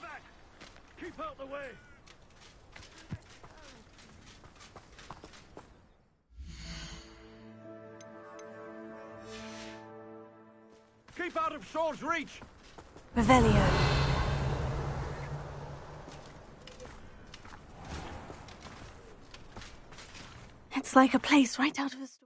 back! Keep out the way! Keep out of sword's reach! Revelio. It's like a place right out of a story.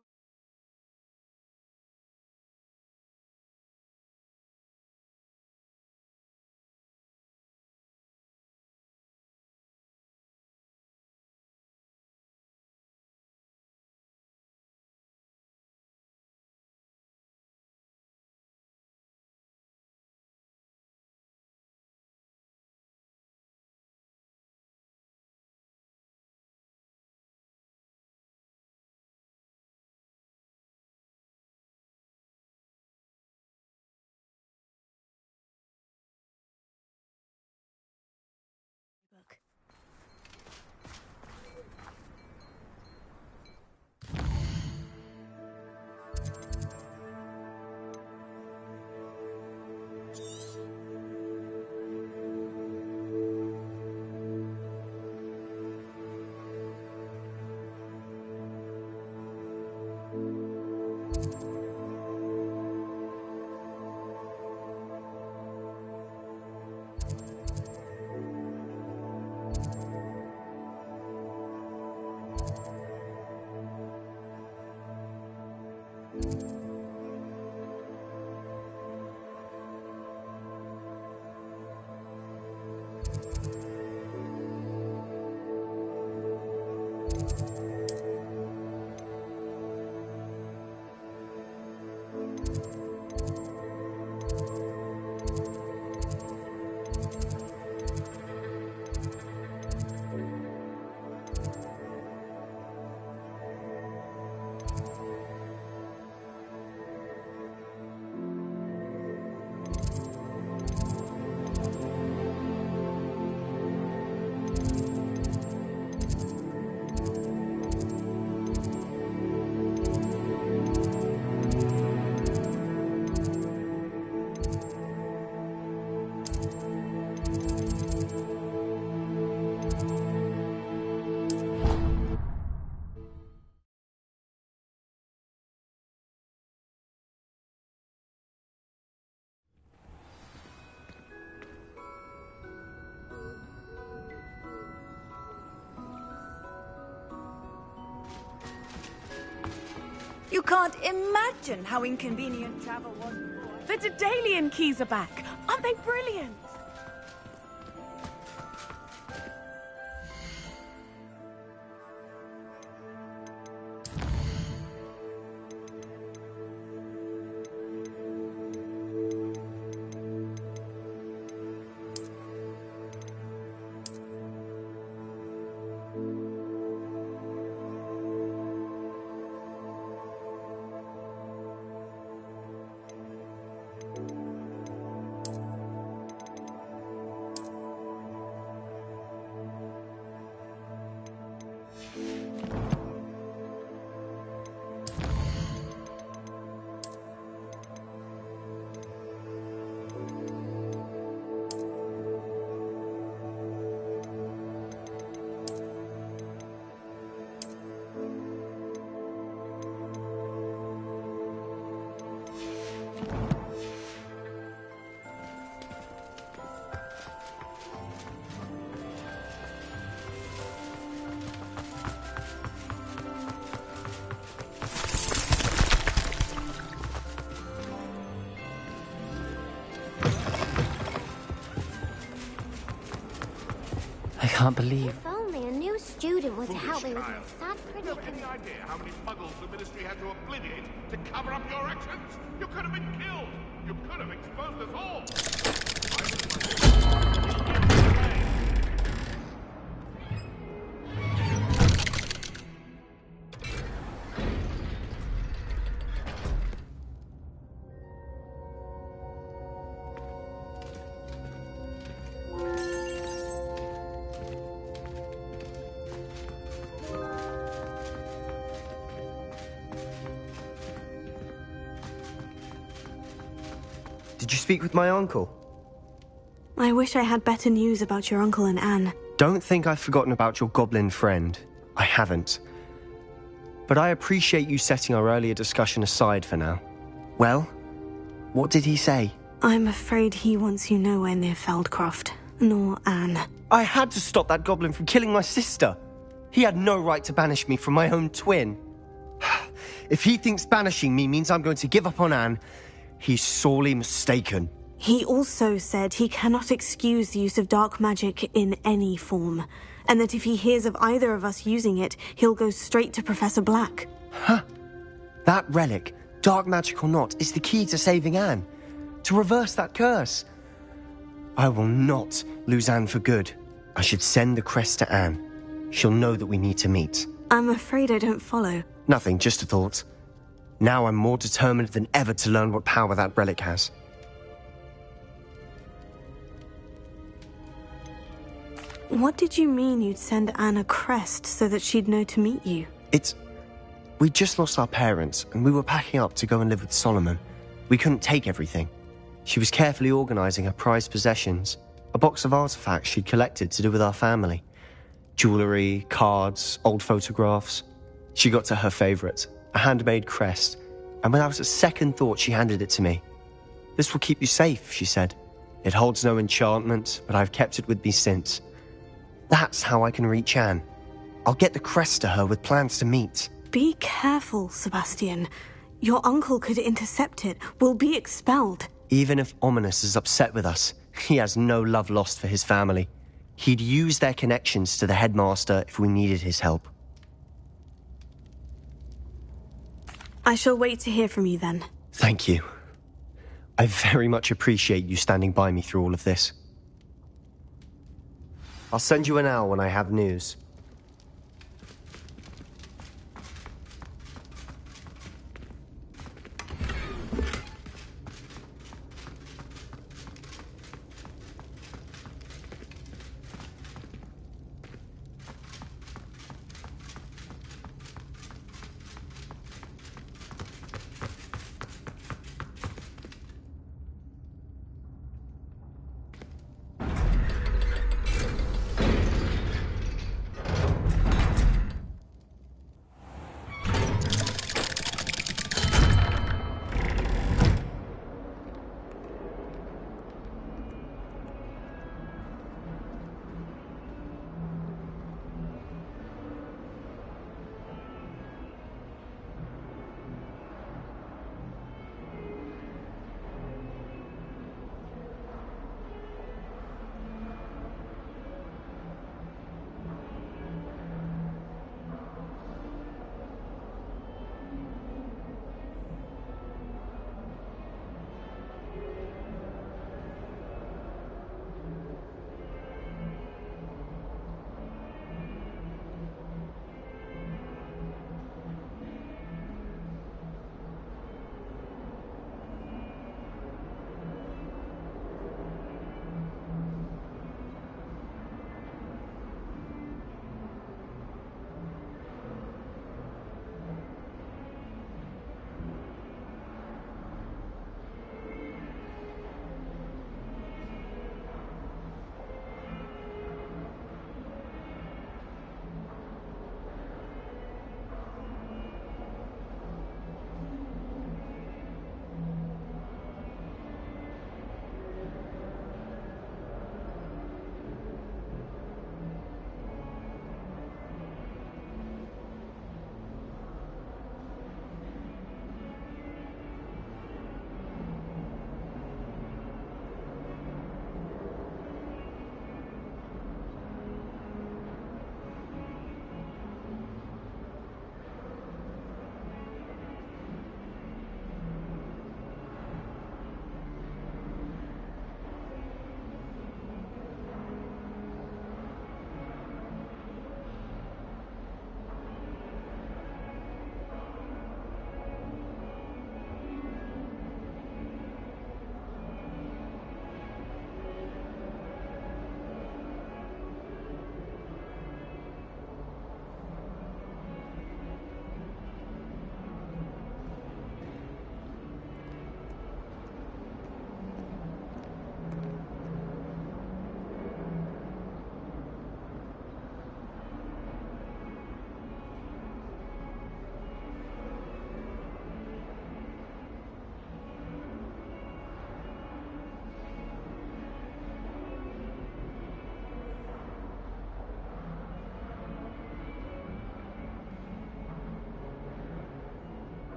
You can't imagine how inconvenient travel was before. The Daedalian keys are back. Aren't they brilliant? I can't believe. If only a new student would help me with my sad Do you have any predicament. idea how many muggles the Ministry had to obliterate to cover up your actions? You could have been killed! You could have exposed us all! Did you speak with my uncle? I wish I had better news about your uncle and Anne. Don't think I've forgotten about your goblin friend. I haven't. But I appreciate you setting our earlier discussion aside for now. Well, what did he say? I'm afraid he wants you nowhere near Feldcroft, nor Anne. I had to stop that goblin from killing my sister. He had no right to banish me from my own twin. If he thinks banishing me means I'm going to give up on Anne, he's sorely mistaken. He also said he cannot excuse the use of dark magic in any form, and that if he hears of either of us using it, he'll go straight to Professor Black. Huh? That relic, dark magic or not, is the key to saving Anne. To reverse that curse. I will not lose Anne for good. I should send the crest to Anne. She'll know that we need to meet. I'm afraid I don't follow. Nothing, just a thought. Now I'm more determined than ever to learn what power that relic has. What did you mean you'd send Anne a crest so that she'd know to meet you? We just lost our parents, and we were packing up to go and live with Solomon. We couldn't take everything. She was carefully organizing her prized possessions, a box of artifacts she'd collected to do with our family. Jewelry, cards, old photographs. She got to her favorite, a handmade crest, and without a second thought she handed it to me. "This will keep you safe," she said. "It holds no enchantment, but I've kept it with me since. That's how I can reach Anne. I'll get the crest to her with plans to meet." Be careful, Sebastian. Your uncle could intercept it. We'll be expelled. Even if Ominous is upset with us, he has no love lost for his family. He'd use their connections to the headmaster if we needed his help. I shall wait to hear from you then. Thank you. I very much appreciate you standing by me through all of this. I'll send you an owl when I have news.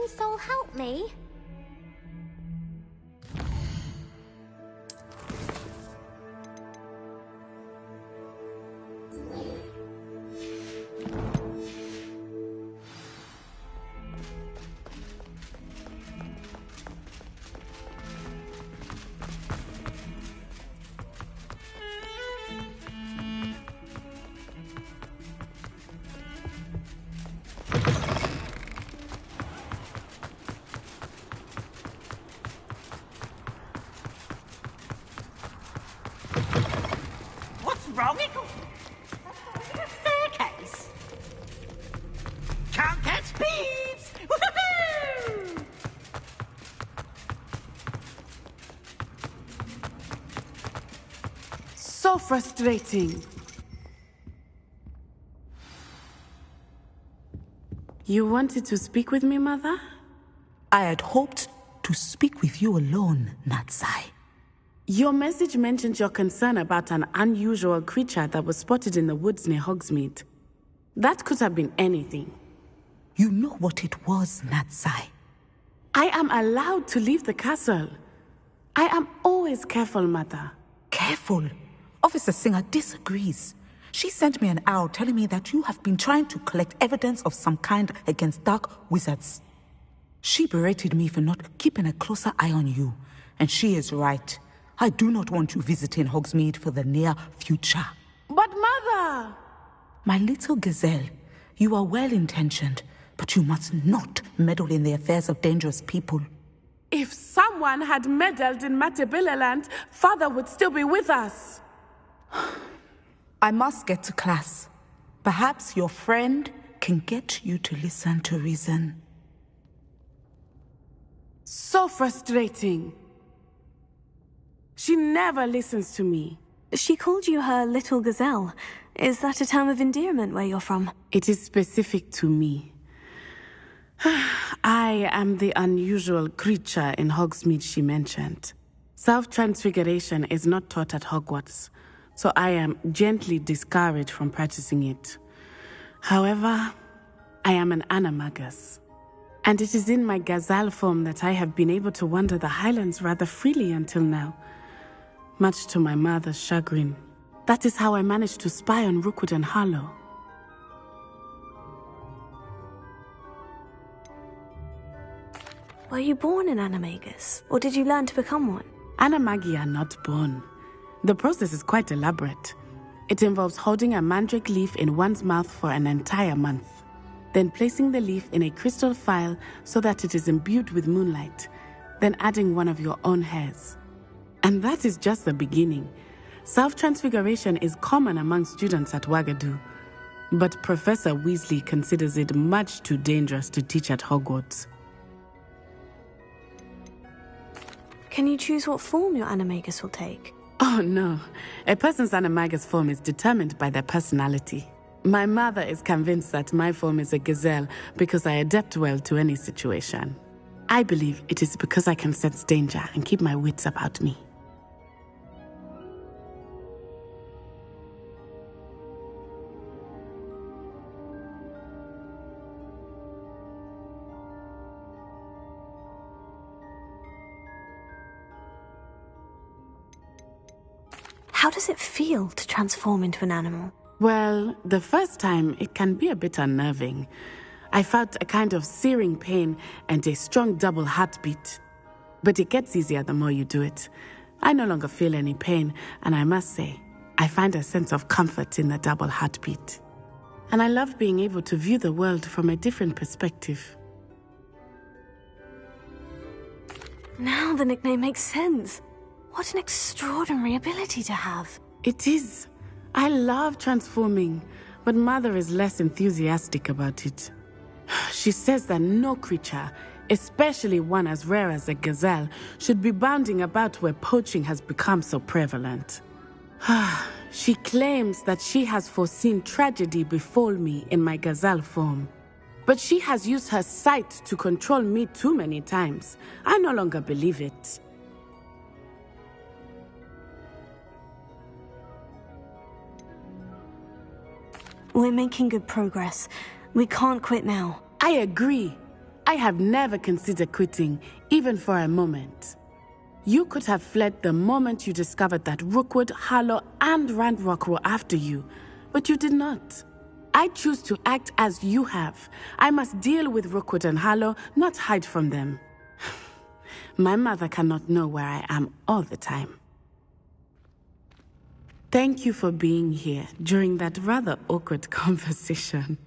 Green Soul help me? What's wrong, Ickle? Staircase. Can't catch speeds! Woohoo! So frustrating. You wanted to speak with me, Mother? I had hoped to speak with you alone, Natsai. Your message mentioned your concern about an unusual creature that was spotted in the woods near Hogsmeade. That could have been anything. You know what it was, Natsai. I am allowed to leave the castle. I am always careful, Mother. Careful. Officer Singer disagrees. She sent me an owl telling me that you have been trying to collect evidence of some kind against dark wizards. She berated me for not keeping a closer eye on you, and she is right. I do not want you visiting Hogsmeade for the near future. But Mother! My little gazelle, you are well-intentioned, but you must not meddle in the affairs of dangerous people. If someone had meddled in Matabeleland, Father would still be with us. I must get to class. Perhaps your friend can get you to listen to reason. So frustrating. She never listens to me. She called you her little gazelle. Is that a term of endearment where you're from? It is specific to me. I am the unusual creature in Hogsmeade she mentioned. Self-transfiguration is not taught at Hogwarts, so I am gently discouraged from practicing it. However, I am an animagus, and it is in my gazelle form that I have been able to wander the Highlands rather freely until now, much to my mother's chagrin. That is how I managed to spy on Rookwood and Harlow. Were you born an animagus, or did you learn to become one? Animagi are not born. The process is quite elaborate. It involves holding a mandrake leaf in one's mouth for an entire month, then placing the leaf in a crystal phial so that it is imbued with moonlight, then adding one of your own hairs. And that is just the beginning. Self-transfiguration is common among students at Wagadu, but Professor Weasley considers it much too dangerous to teach at Hogwarts. Can you choose what form your animagus will take? Oh no, a person's animagus form is determined by their personality. My mother is convinced that my form is a gazelle because I adapt well to any situation. I believe it is because I can sense danger and keep my wits about me. How does it feel to transform into an animal? Well, the first time it can be a bit unnerving. I felt a kind of searing pain and a strong double heartbeat. But it gets easier the more you do it. I no longer feel any pain, and I must say, I find a sense of comfort in the double heartbeat. And I love being able to view the world from a different perspective. Now the nickname makes sense. What an extraordinary ability to have. It is. I love transforming, but Mother is less enthusiastic about it. She says that no creature, especially one as rare as a gazelle, should be bounding about where poaching has become so prevalent. She claims that she has foreseen tragedy befall me in my gazelle form. But she has used her sight to control me too many times. I no longer believe it. We're making good progress. We can't quit now. I agree. I have never considered quitting, even for a moment. You could have fled the moment you discovered that Rookwood, Harlow, and Randrock were after you, but you did not. I choose to act as you have. I must deal with Rookwood and Harlow, not hide from them. My mother cannot know where I am all the time. Thank you for being here during that rather awkward conversation.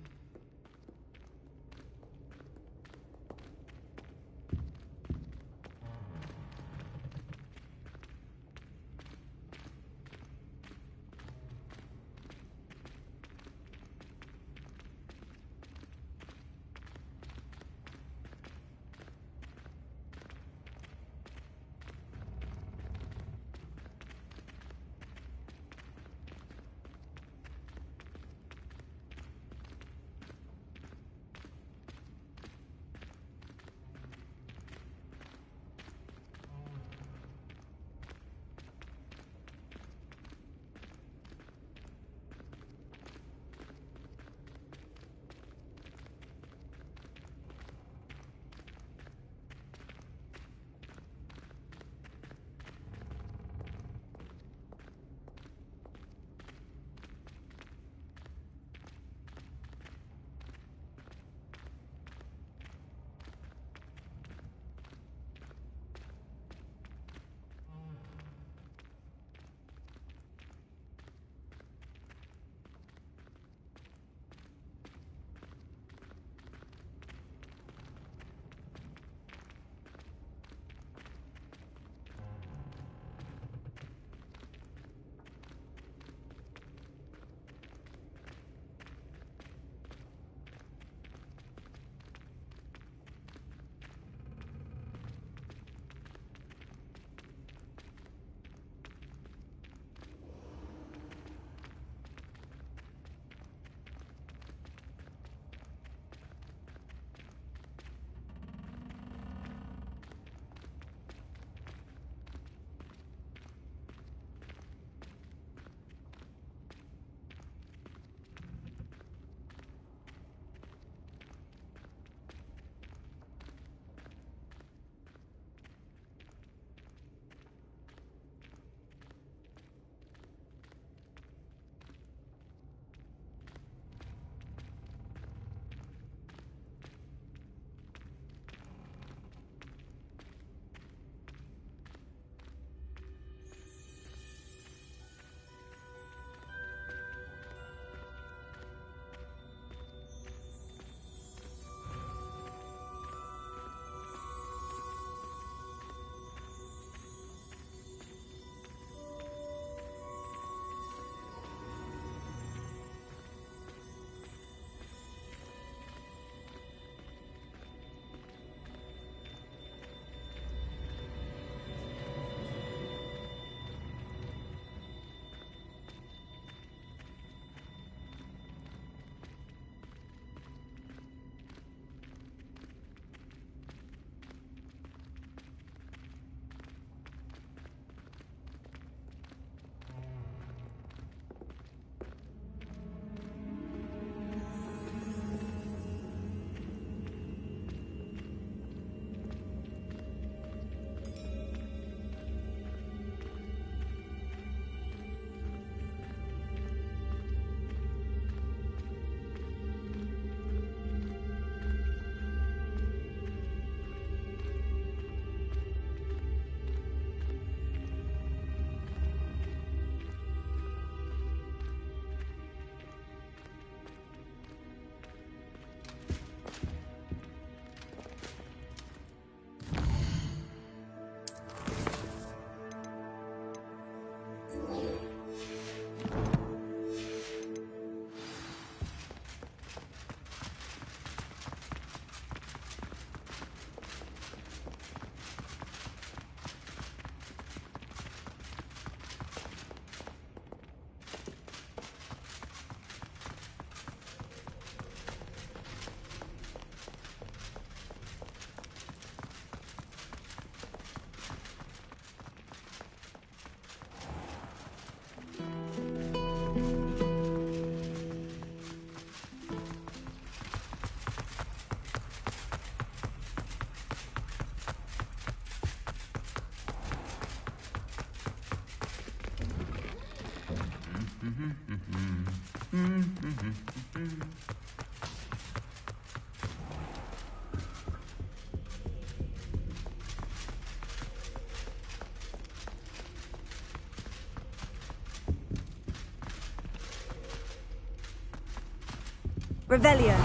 Revelio.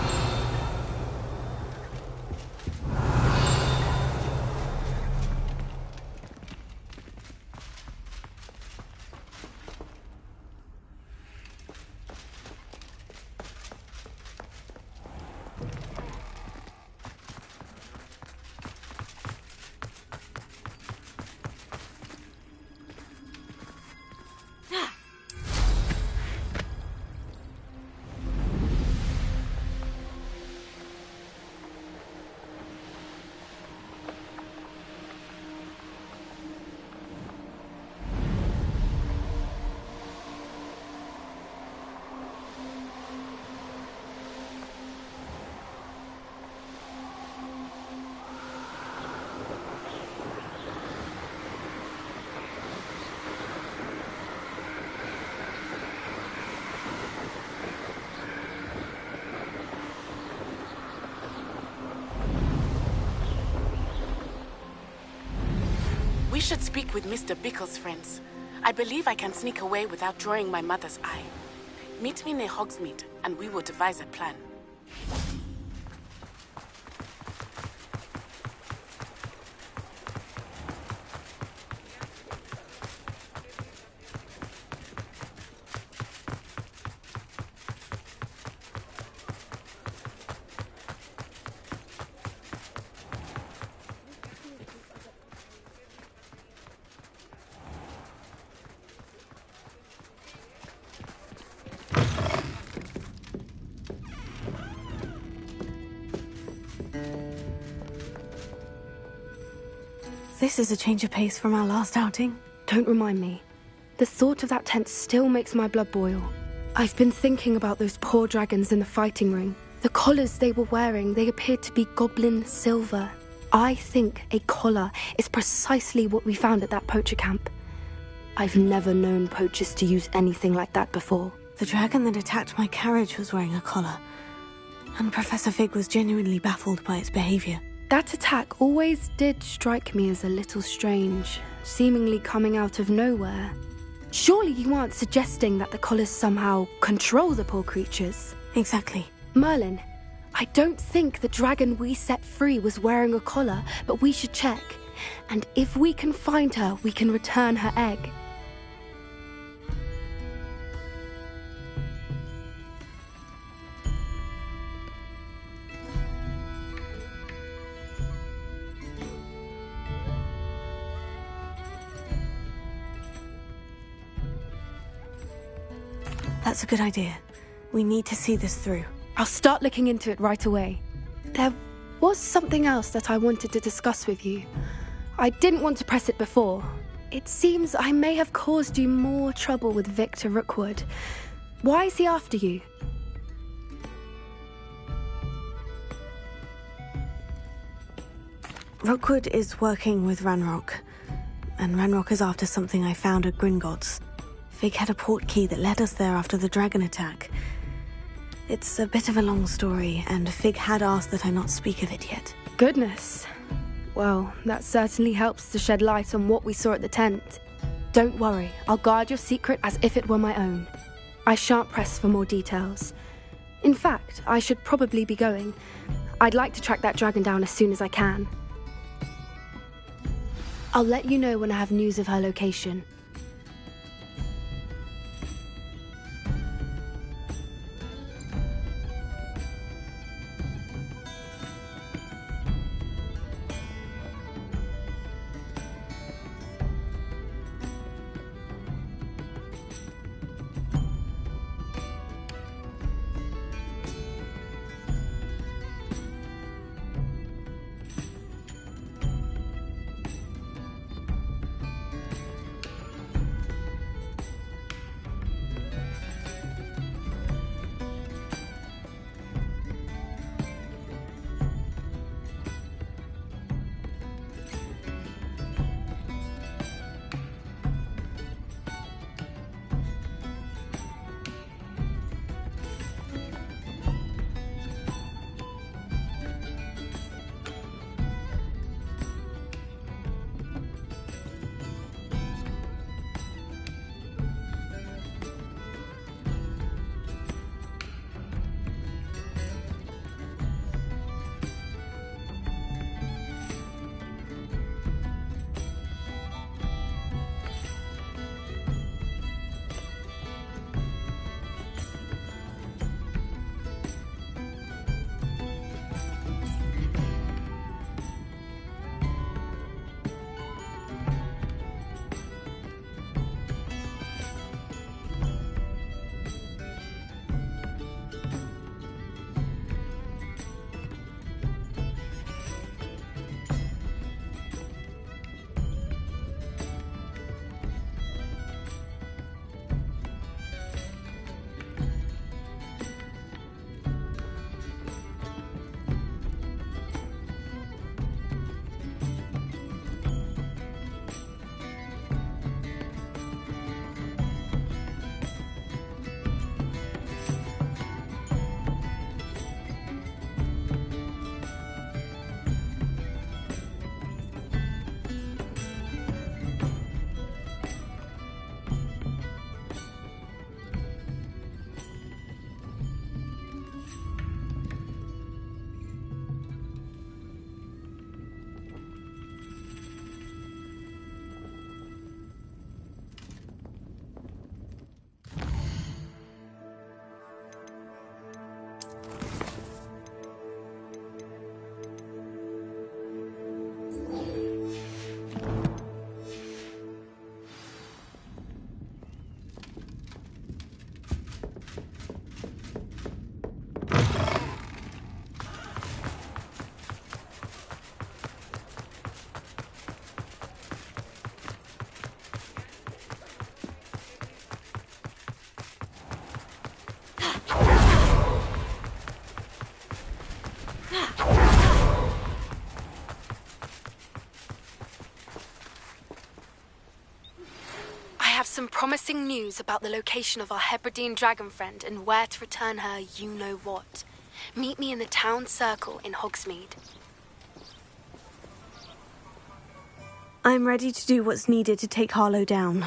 We should speak with Mr. Bickle's friends. I believe I can sneak away without drawing my mother's eye. Meet me near Hogsmeade, and we will devise a plan. This is a change of pace from our last outing. Don't remind me. The thought of that tent still makes my blood boil. I've been thinking about those poor dragons in the fighting ring. The collars they were wearing, they appeared to be goblin silver. I think a collar is precisely what we found at that poacher camp. I've never known poachers to use anything like that before. The dragon that attacked my carriage was wearing a collar, and Professor Fig was genuinely baffled by its behavior. That attack always did strike me as a little strange, seemingly coming out of nowhere. Surely you aren't suggesting that the collars somehow control the poor creatures? Exactly. Merlin, I don't think the dragon we set free was wearing a collar, but we should check. And if we can find her, we can return her egg. That's a good idea. We need to see this through. I'll start looking into it right away. There was something else that I wanted to discuss with you. I didn't want to press it before. It seems I may have caused you more trouble with Victor Rookwood. Why is he after you? Rookwood is working with Ranrock, and Ranrock is after something I found at Gringotts. Fig had a portkey that led us there after the dragon attack. It's a bit of a long story, and Fig had asked that I not speak of it yet. Goodness. Well, that certainly helps to shed light on what we saw at the tent. Don't worry, I'll guard your secret as if it were my own. I shan't press for more details. In fact, I should probably be going. I'd like to track that dragon down as soon as I can. I'll let you know when I have news of her location. have some promising news about the location of our Hebridean dragon friend and where to return her you-know-what. Meet me in the town circle in Hogsmeade. I'm ready to do what's needed to take Harlow down.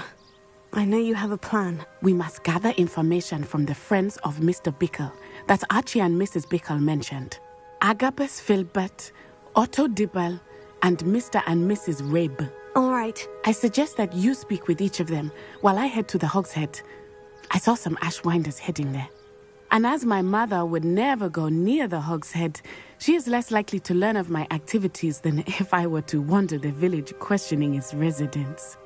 I know you have a plan. We must gather information from the friends of Mr. Bickle that Archie and Mrs. Bickle mentioned. Agabus Filbert, Otto Dibble, and Mr. and Mrs. Rabe. All right. I suggest that you speak with each of them while I head to the Hogshead. I saw some Ashwinders heading there. And as my mother would never go near the Hogshead, she is less likely to learn of my activities than if I were to wander the village questioning its residents.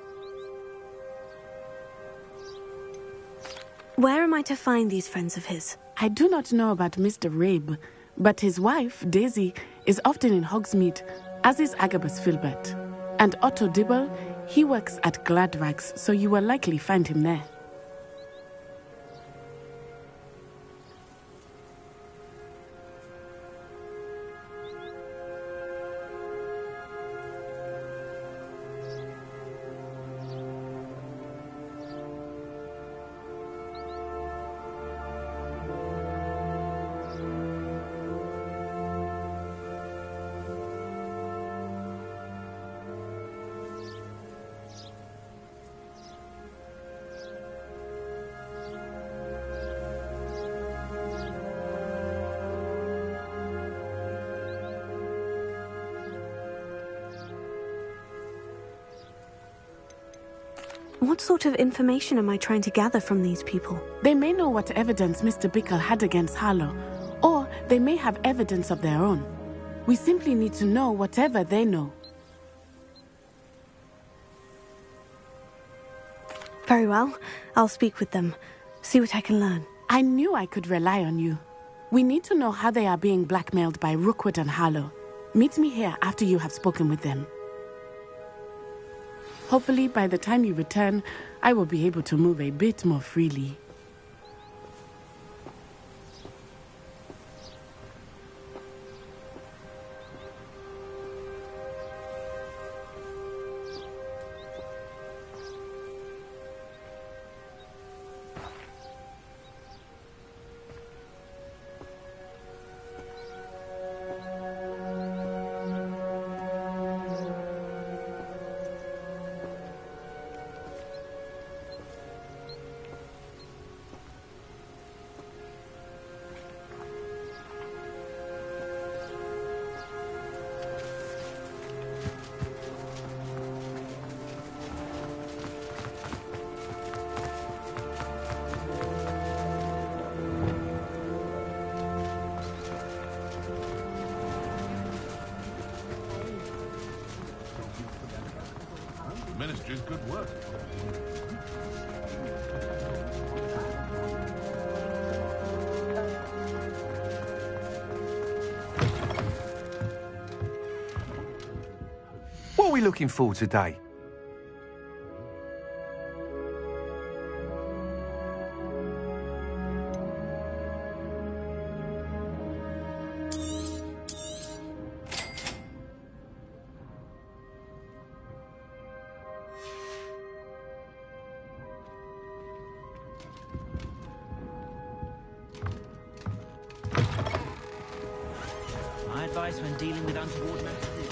Where am I to find these friends of his? I do not know about Mr. Rabe, but his wife, Daisy, is often in Hogsmeade, as is Agabus Filbert. And Otto Dibble, he works at Gladrags, so you will likely find him there. What sort of information am I trying to gather from these people? They may know what evidence Mr. Bickle had against Harlow, or they may have evidence of their own. We simply need to know whatever they know. Very well. I'll speak with them. See what I can learn. I knew I could rely on you. We need to know how they are being blackmailed by Rookwood and Harlow. Meet me here after you have spoken with them. Hopefully, by the time you return, I will be able to move a bit more freely. Ministry's good work. What are we looking for today? My advice when dealing with untoward matters is...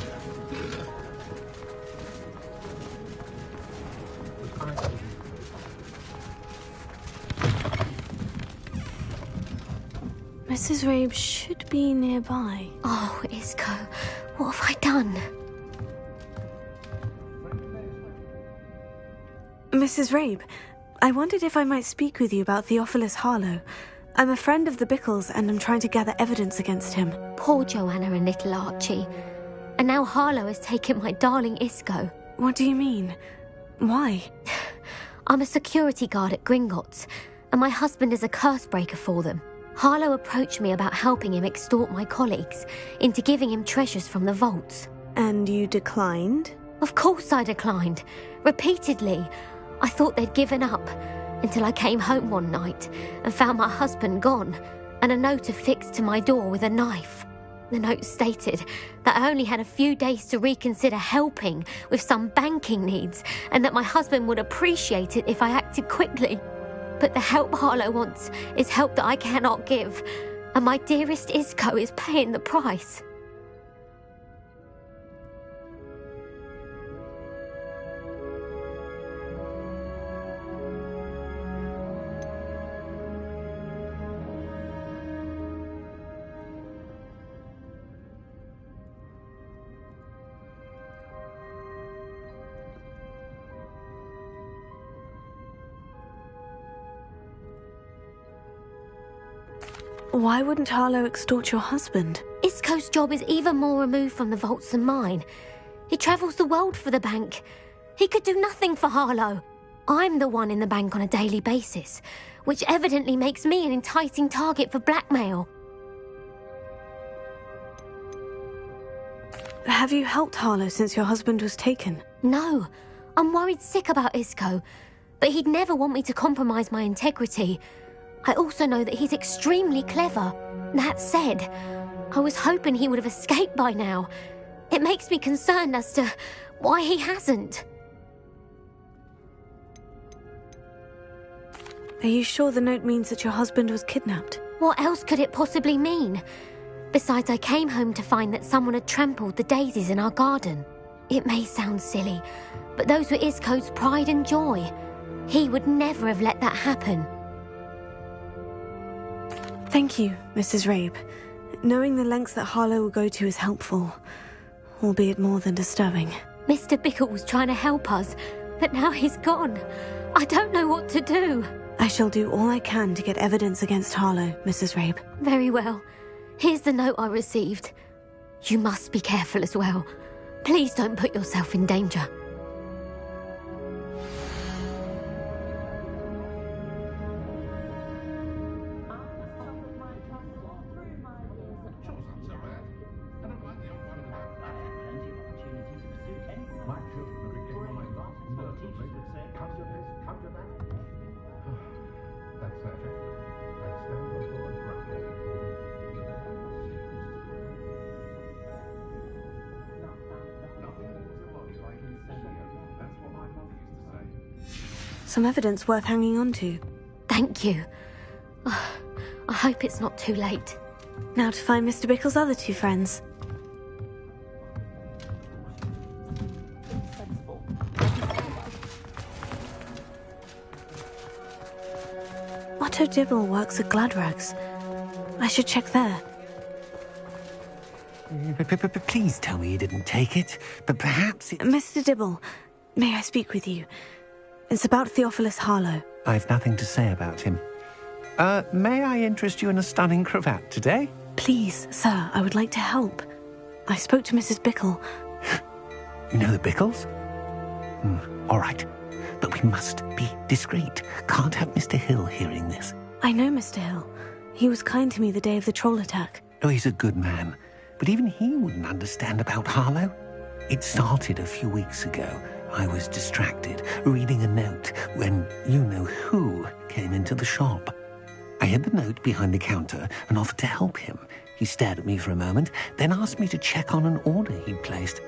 Mrs. Rabe should be nearby. Oh, Isco, what have I done? Mrs. Rabe, I wondered if I might speak with you about Theophilus Harlow. I'm a friend of the Bickles and I'm trying to gather evidence against him. Poor Joanna and little Archie. And now Harlow has taken my darling Isco. What do you mean? Why? I'm a security guard at Gringotts, and my husband is a curse breaker for them. Harlow approached me about helping him extort my colleagues into giving him treasures from the vaults. And you declined? Of course I declined. Repeatedly. I thought they'd given up, until I came home one night and found my husband gone, and a note affixed to my door with a knife. The note stated that I only had a few days to reconsider helping with some banking needs and that my husband would appreciate it if I acted quickly. But the help Harlow wants is help that I cannot give, and my dearest Isco is paying the price. Why wouldn't Harlow extort your husband? Isco's job is even more removed from the vaults than mine. He travels the world for the bank. He could do nothing for Harlow. I'm the one in the bank on a daily basis, which evidently makes me an enticing target for blackmail. Have you helped Harlow since your husband was taken? No, I'm worried sick about Isco, but he'd never want me to compromise my integrity. I also know that he's extremely clever. That said, I was hoping he would have escaped by now. It makes me concerned as to why he hasn't. Are you sure the note means that your husband was kidnapped? What else could it possibly mean? Besides, I came home to find that someone had trampled the daisies in our garden. It may sound silly, but those were Isco's pride and joy. He would never have let that happen. Thank you, Mrs. Rabe. Knowing the lengths that Harlow will go to is helpful, albeit more than disturbing. Mr. Bickle was trying to help us, but now he's gone. I don't know what to do. I shall do all I can to get evidence against Harlow, Mrs. Rabe. Very well. Here's the note I received. You must be careful as well. Please don't put yourself in danger. Some evidence worth hanging on to. Thank you. I hope it's not too late. Now to find Mr. Bickle's other two friends. Otto Dibble works at Gladrags. I should check there. Please tell me you didn't take it, but perhaps it... Mr. Dibble, may I speak with you? It's about Theophilus Harlow. I've nothing to say about him. May I interest you in a stunning cravat today? Please, sir, I would like to help. I spoke to Mrs. Bickle. You know the Bickles? All right. But we must be discreet. Can't have Mr. Hill hearing this. I know Mr. Hill. He was kind to me the day of the troll attack. Oh, he's a good man. But even he wouldn't understand about Harlow. It started a few weeks ago. I was distracted, reading a note, when you-know-who came into the shop. I hid the note behind the counter and offered to help him. He stared at me for a moment, then asked me to check on an order he'd placed.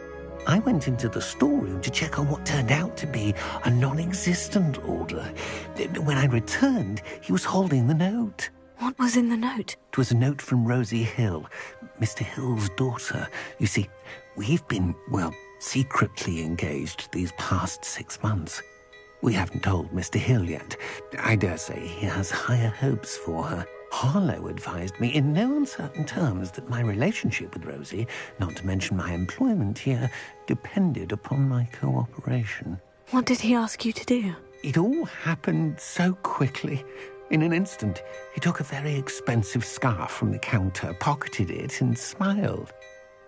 I went into the storeroom to check on what turned out to be a non-existent order. When I returned, he was holding the note. What was in the note? It was a note from Rosie Hill, Mr. Hill's daughter. You see, we've been, secretly engaged these past 6 months. We haven't told Mr. Hill yet. I dare say he has higher hopes for her. Harlow advised me in no uncertain terms that my relationship with Rosie, not to mention my employment here, depended upon my cooperation. What did he ask you to do? It all happened so quickly. In an instant, he took a very expensive scarf from the counter, pocketed it, and smiled.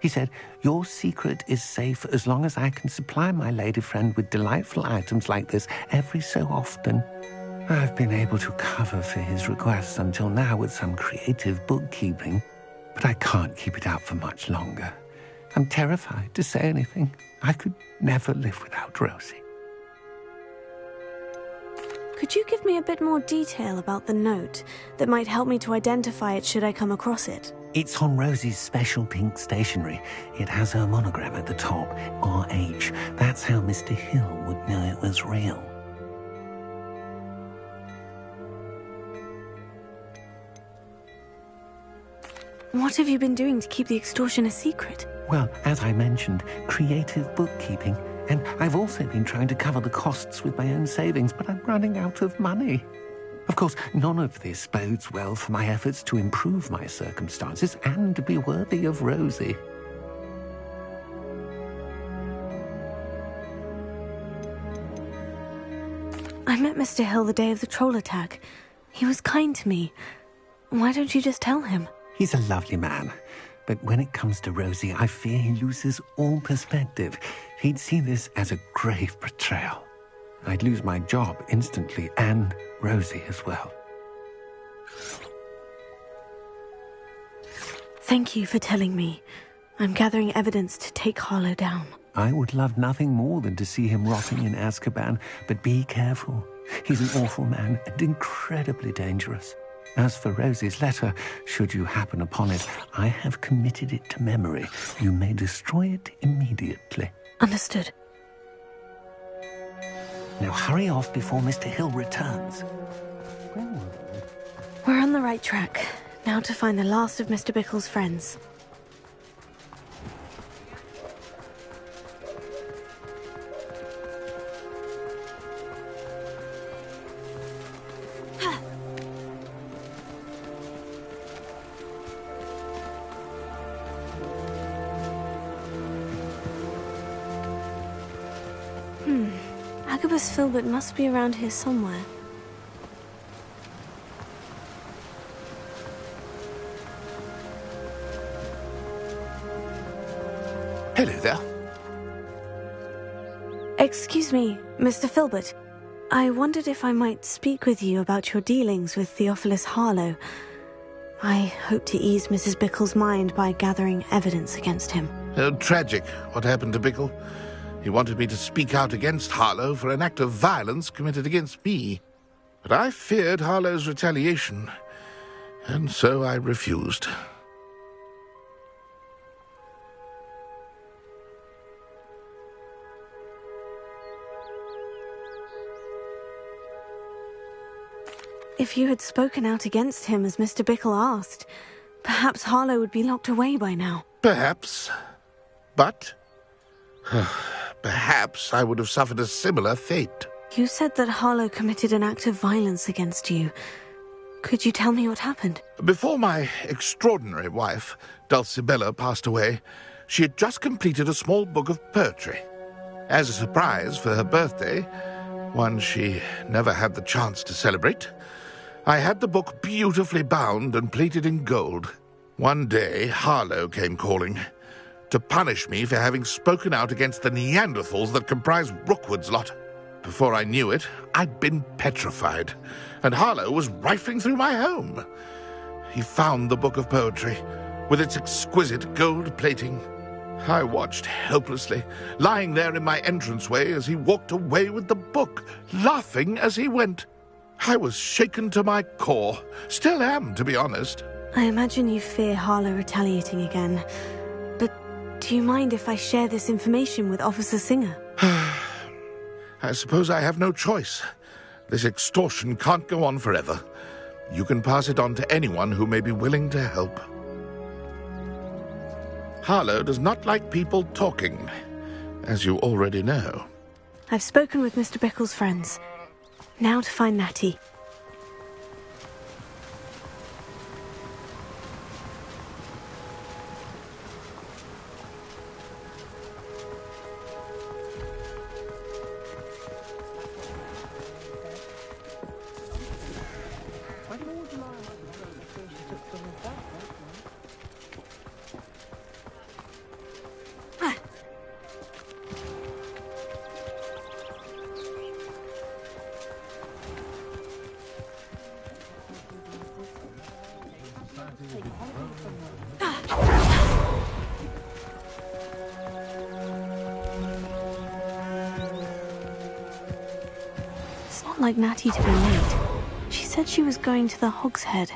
He said, "Your secret is safe as long as I can supply my lady friend with delightful items like this every so often." I've been able to cover for his requests until now with some creative bookkeeping, but I can't keep it out for much longer. I'm terrified to say anything. I could never live without Rosie. Could you give me a bit more detail about the note that might help me to identify it should I come across it? It's on Rosie's special pink stationery. It has her monogram at the top, RH. That's how Mr. Hill would know it was real. What have you been doing to keep the extortion a secret? Well, as I mentioned, creative bookkeeping. And I've also been trying to cover the costs with my own savings, but I'm running out of money. Of course, none of this bodes well for my efforts to improve my circumstances and to be worthy of Rosie. I met Mr. Hill the day of the troll attack. He was kind to me. Why don't you just tell him? He's a lovely man. But when it comes to Rosie, I fear he loses all perspective. He'd see this as a grave betrayal. I'd lose my job instantly, and Rosie as well. Thank you for telling me. I'm gathering evidence to take Harlow down. I would love nothing more than to see him rotting in Azkaban, but be careful. He's an awful man and incredibly dangerous. As for Rosie's letter, should you happen upon it, I have committed it to memory. You may destroy it immediately. Understood. Now hurry off before Mr. Hill returns. We're on the right track. Now to find the last of Mr. Bickle's friends. Agabus Filbert must be around here somewhere. Hello there. Excuse me, Mr. Filbert. I wondered if I might speak with you about your dealings with Theophilus Harlow. I hope to ease Mrs. Bickle's mind by gathering evidence against him. Tragic, what happened to Bickle. He wanted me to speak out against Harlow for an act of violence committed against me. But I feared Harlow's retaliation, and so I refused. If you had spoken out against him as Mr. Bickle asked, perhaps Harlow would be locked away by now. Perhaps. But perhaps I would have suffered a similar fate. You said that Harlow committed an act of violence against you. Could you tell me what happened? Before my extraordinary wife, Dulcibella, passed away, she had just completed a small book of poetry. As a surprise for her birthday, one she never had the chance to celebrate, I had the book beautifully bound and plated in gold. One day, Harlow came calling to punish me for having spoken out against the Neanderthals that comprise Rookwood's lot. Before I knew it, I'd been petrified, and Harlow was rifling through my home. He found the book of poetry, with its exquisite gold plating. I watched helplessly, lying there in my entranceway as he walked away with the book, laughing as he went. I was shaken to my core. Still am, to be honest. I imagine you fear Harlow retaliating again. But do you mind if I share this information with Officer Singer? I suppose I have no choice. This extortion can't go on forever. You can pass it on to anyone who may be willing to help. Harlow does not like people talking, as you already know. I've spoken with Mr. Bickle's friends. Now to find Natty. It's not like Natty to be late. She said she was going to the Hog's Head.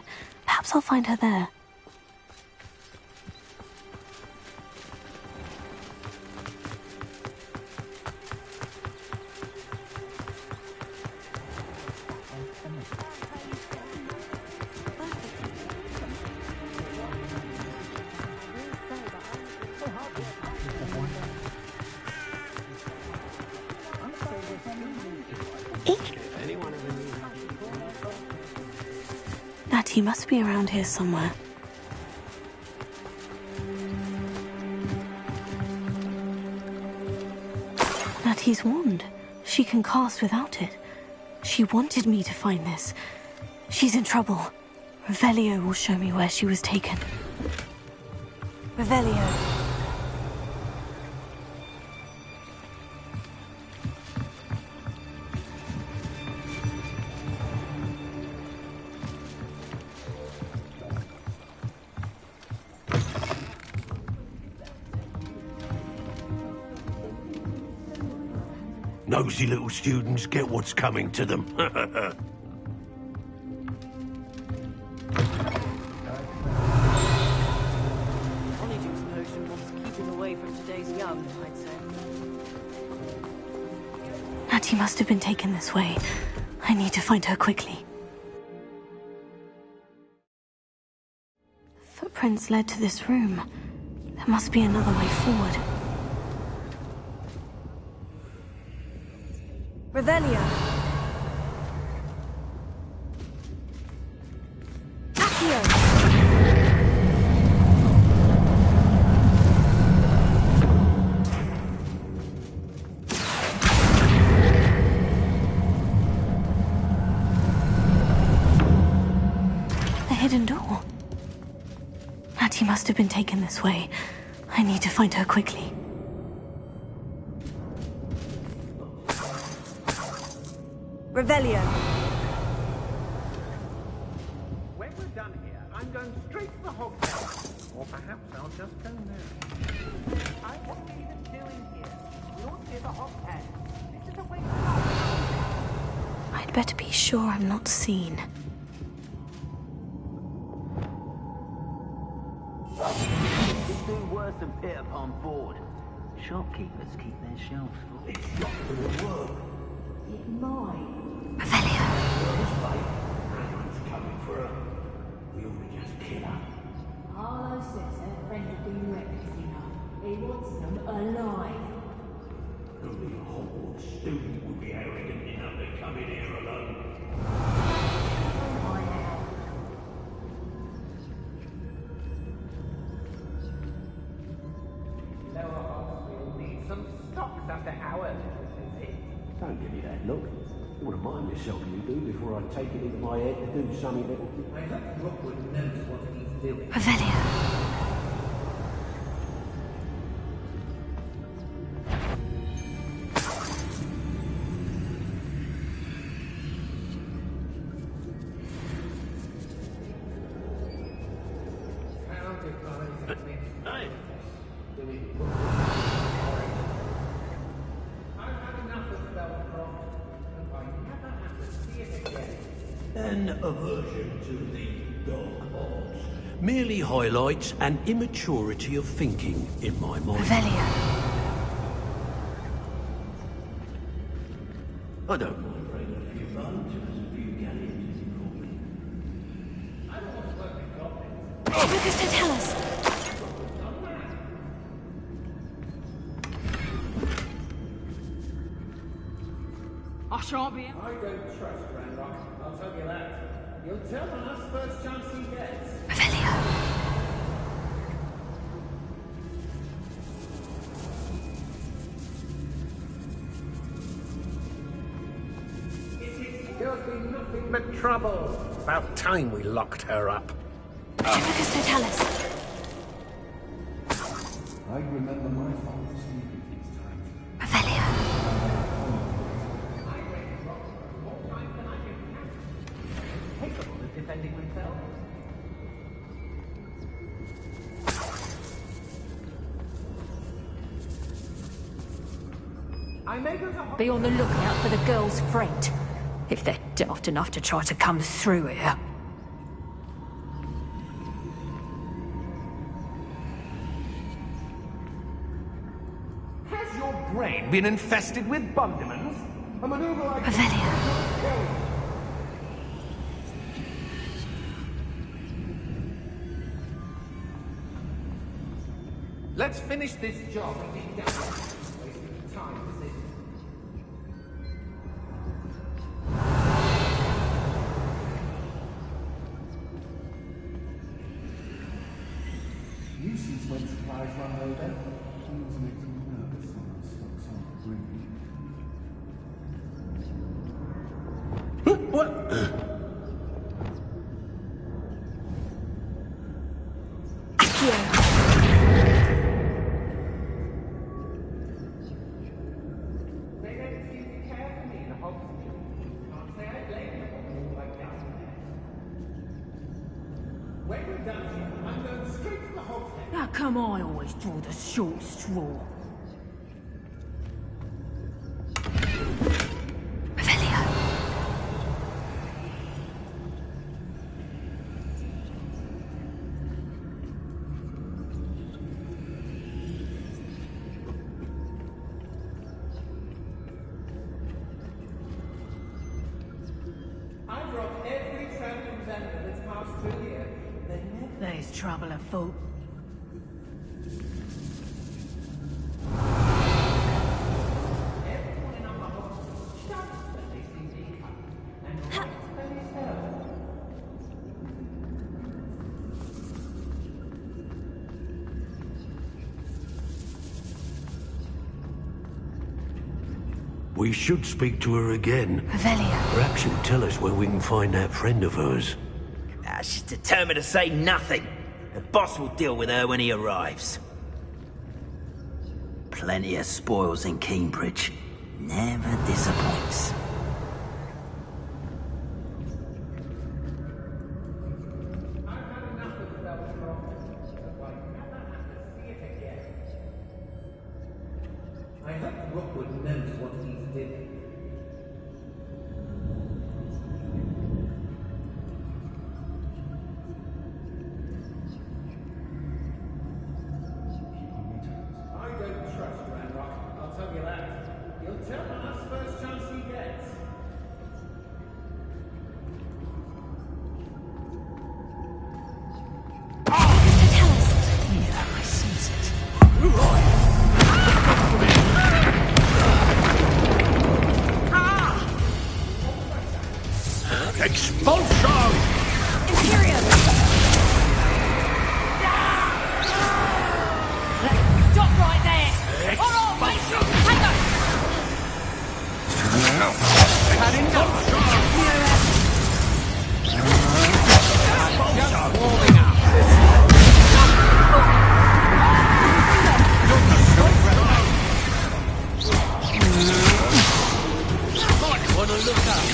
Perhaps I'll find her there. Natty must be around here somewhere. Natty's wand. She can cast without it. She wanted me to find this. She's in trouble. Revelio will show me where she was taken. Revelio. Nosy little students get what's coming to them. Honeydew potion wants to keep him away from today's young, I'd say. Natty must have been taken this way. I need to find her quickly. Footprints led to this room. There must be another way forward. Revelio. Accio. The hidden door. Natty must have been taken this way. I need to find her quickly. Revelio. When we're done here, I'm going straight to the Hogwarts. Or perhaps I'll just go now. What are we even doing here? We ought to be at the Hogwarts. This is a waste of time. I'd better be sure I'm not seen. It's doing worse than pit upon board. Shopkeepers keep their shelves full. It's not going to work. It might. Revelio. Everyone's coming for her. We ought to just kill her. Harlow says her friend had been reckless enough. He wants them alive. Only a Hogwarts student would be arrogant enough to come in here alone. Lower Hogs will need some stocks after hours. Don't give me that look. You want to mind yourself when you do before I take it into my head to do something that... I hope Rookwood knows what he's doing. Revelio. An aversion to the dark arts merely highlights an immaturity of thinking in my mind. Revelio. I don't mind breaking a few bones if there's a few galleons in me. I don't want to work with goblins. Lucas, don't tell us. I shan't be. I don't trust Ranrock, I'll tell you that. He'll tell on us first chance he gets. Revelio. There'll be nothing but trouble. About time we locked her up. Lucas, don't tell us. I remember my father sleeping these times. Revelio. Capable of defending himself. I may go to Be on the lookout for the girl's friend, if they're daft enough to try to come through here. Has your brain been infested with bondiments? A maneuver like Revelio. Let's finish this job and be done. Wasting time, is it? since when supplies run low down. Things make me nervous when I stop something green. What? How come I always draw the short straw? I've robbed every traveling vendor that's passed through here. There's trouble afoot. We should speak to her again. Revelia. Perhaps she'll tell us where we can find that friend of hers. She's determined to say nothing. The boss will deal with her when he arrives. Plenty of spoils in Cambridge. Never disappoints. I hope Rookwood knows what he's doing. I don't trust Ranrock, I'll tell you that. He'll tell on us first chance he gets. Yeah, I sense it. Expulsion! Imperium! Stop right there! Alright, wait, hang on! Had enough! Just warming up. Might want to look up.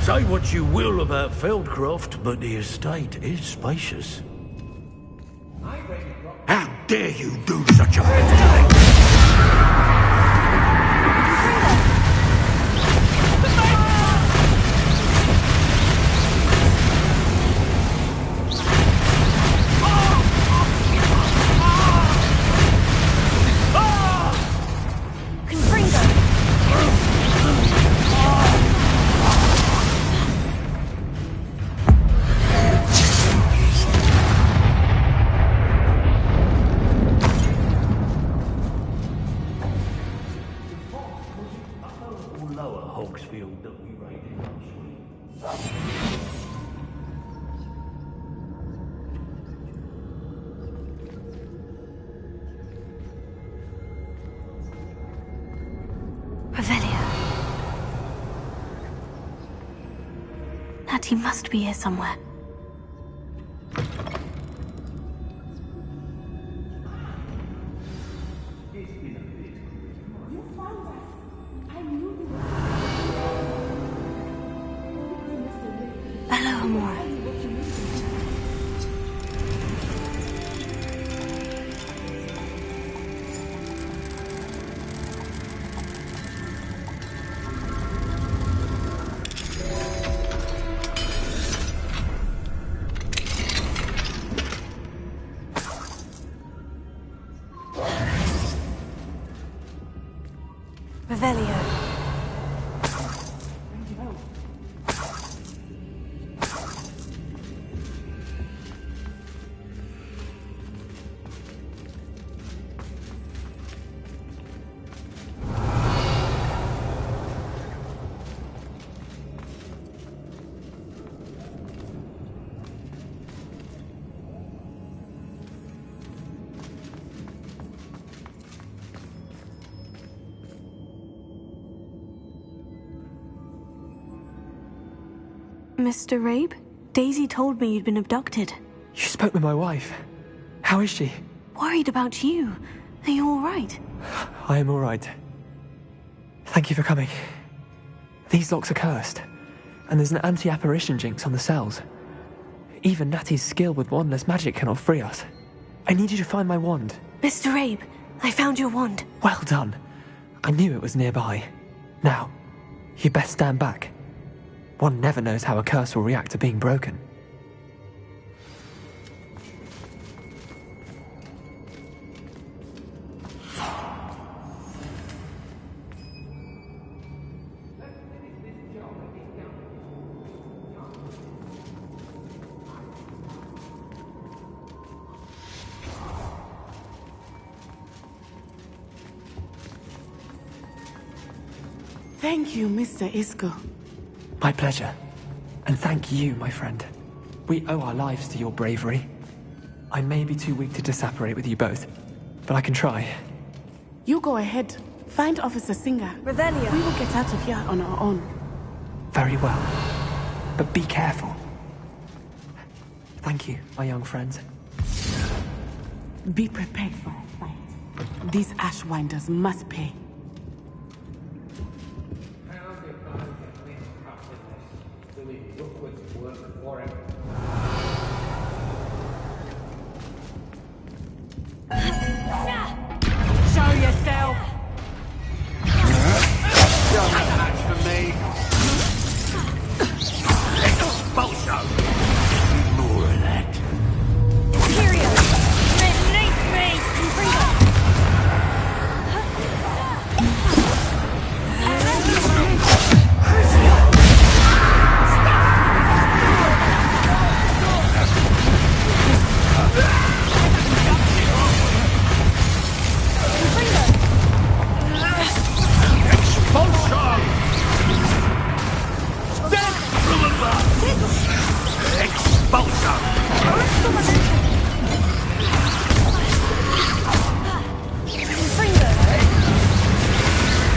Say what you will about Feldcroft, but the estate is spacious. How dare you do such a thing to me? He must be here somewhere. Hello, Amora. Revelio. Mr. Rabe? Daisy told me you'd been abducted. You spoke with my wife. How is she? Worried about you. Are you all right? I am all right. Thank you for coming. These locks are cursed, and there's an anti-apparition jinx on the cells. Even Natty's skill with wandless magic cannot free us. I need you to find my wand. Mr. Rabe, I found your wand. Well done. I knew it was nearby. Now, you best stand back. One never knows how a curse will react to being broken. Thank you, Mr. Isco. My pleasure. And thank you, my friend. We owe our lives to your bravery. I may be too weak to disapparate with you both, but I can try. You go ahead. Find Officer Singer. Revelio. We will get out of here on our own. Very well. But be careful. Thank you, my young friends. Be prepared for a fight. These Ashwinders must pay. Show yourself! You're not much for me. Expulso! More of that. Period! Release me!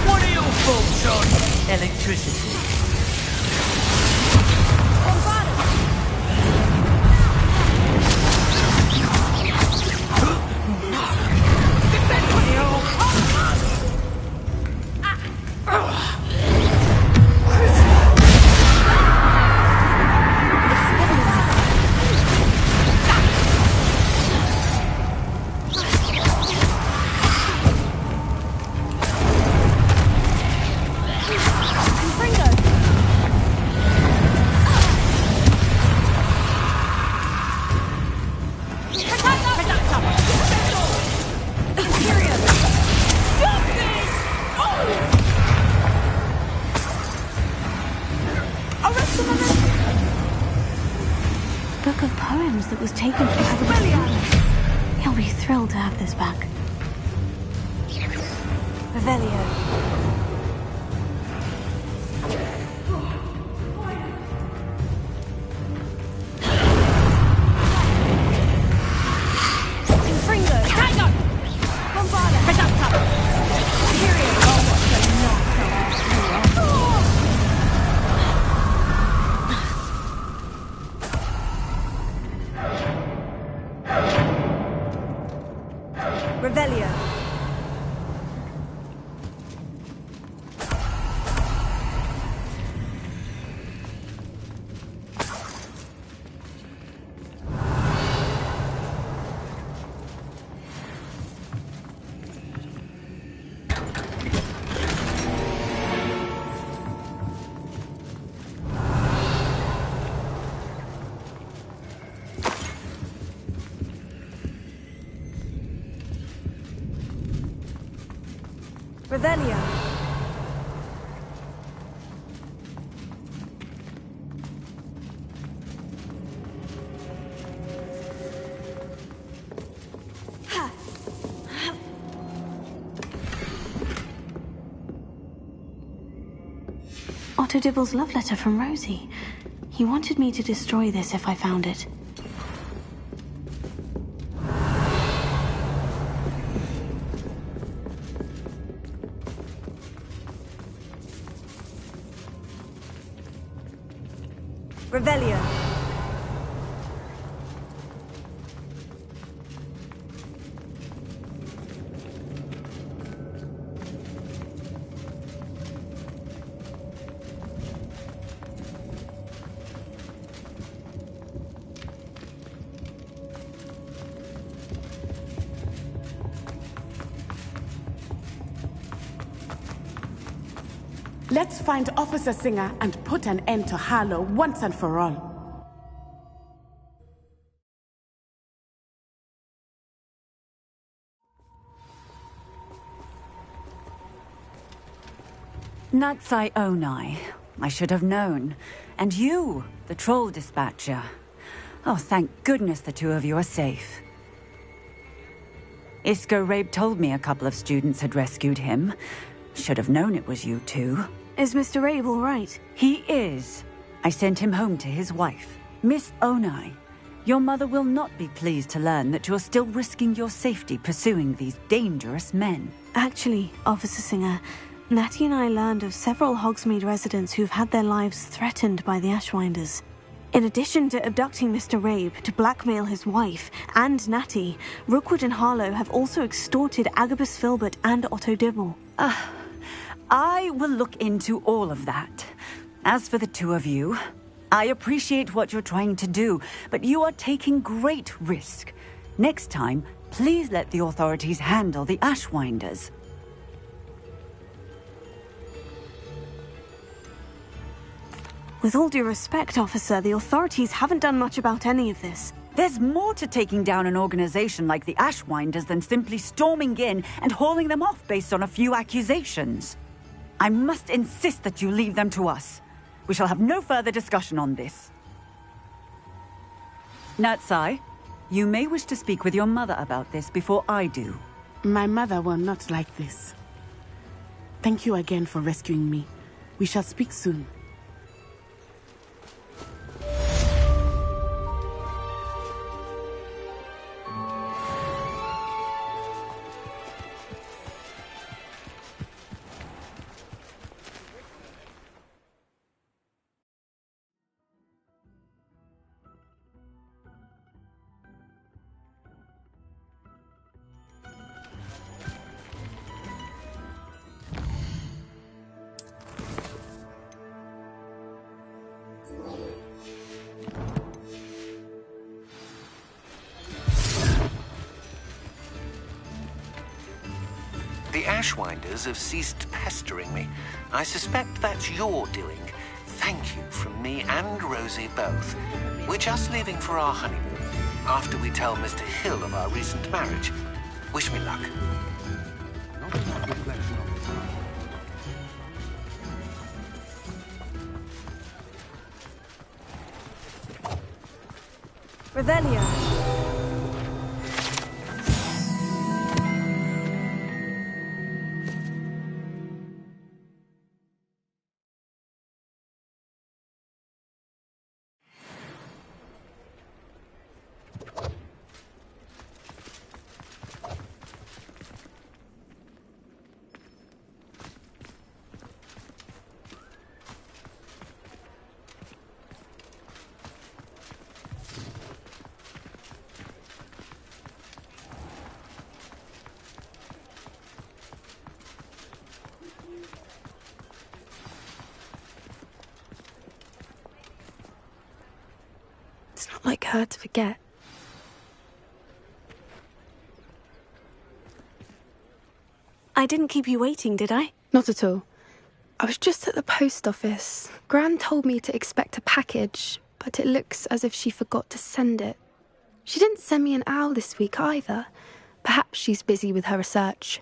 What are your thoughts on electricity? Book of poems that was taken from Hogwarts. He'll be thrilled to have this back. Revelio. Revelio. Revelio. Otto Dibble's love letter from Rosie. He wanted me to destroy this if I found it. Revelio. Let's find Officer Singer and put an end to Harlow once and for all. Natsai Onai. I should have known. And you, the troll dispatcher. Oh, thank goodness the two of you are safe. Isco Rabe told me a couple of students had rescued him. Should have known it was you two. Is Mr. Rabe all right? He is. I sent him home to his wife. Miss Onai, your mother will not be pleased to learn that you're still risking your safety pursuing these dangerous men. Actually, Officer Singer, Natty and I learned of several Hogsmeade residents who've had their lives threatened by the Ashwinders. In addition to abducting Mr. Rabe to blackmail his wife and Natty, Rookwood and Harlow have also extorted Agabus Filbert and Otto Dibble. I will look into all of that. As for the two of you, I appreciate what you're trying to do, but you are taking great risk. Next time, please let the authorities handle the Ashwinders. With all due respect, officer, the authorities haven't done much about any of this. There's more to taking down an organization like the Ashwinders than simply storming in and hauling them off based on a few accusations. I must insist that you leave them to us. We shall have no further discussion on this. Natsai, you may wish to speak with your mother about this before I do. My mother will not like this. Thank you again for rescuing me. We shall speak soon. The Ashwinders have ceased pestering me. I suspect that's your doing. Thank you from me and Rosie both. We're just leaving for our honeymoon, after we tell Mr. Hill of our recent marriage. Wish me luck. Revelio. It's not like her to forget. I didn't keep you waiting, did I? Not at all. I was just at the post office. Gran told me to expect a package, but it looks as if she forgot to send it. She didn't send me an owl this week either. Perhaps she's busy with her research.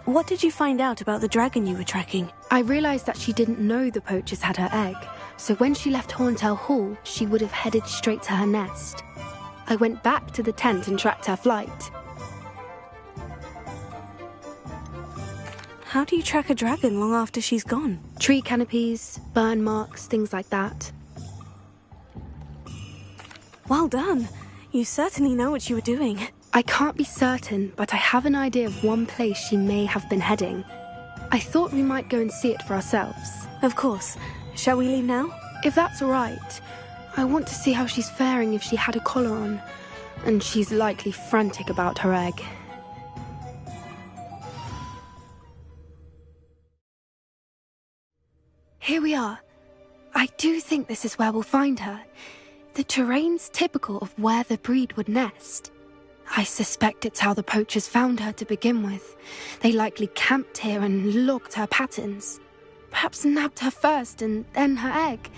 What did you find out about the dragon you were tracking? I realised that she didn't know the poachers had her egg, so when she left Horntail Hall, she would have headed straight to her nest. I went back to the tent and tracked her flight. How do you track a dragon long after she's gone? Tree canopies, burn marks, things like that. Well done. You certainly know what you were doing. I can't be certain, but I have an idea of one place she may have been heading. I thought we might go and see it for ourselves. Of course. Shall we leave now? If that's all right. I want to see how she's faring if she had a collar on. And she's likely frantic about her egg. Here we are. I do think this is where we'll find her. The terrain's typical of where the breed would nest. I suspect it's how the poachers found her to begin with. They likely camped here and logged her patterns. Perhaps nabbed her first and then her egg.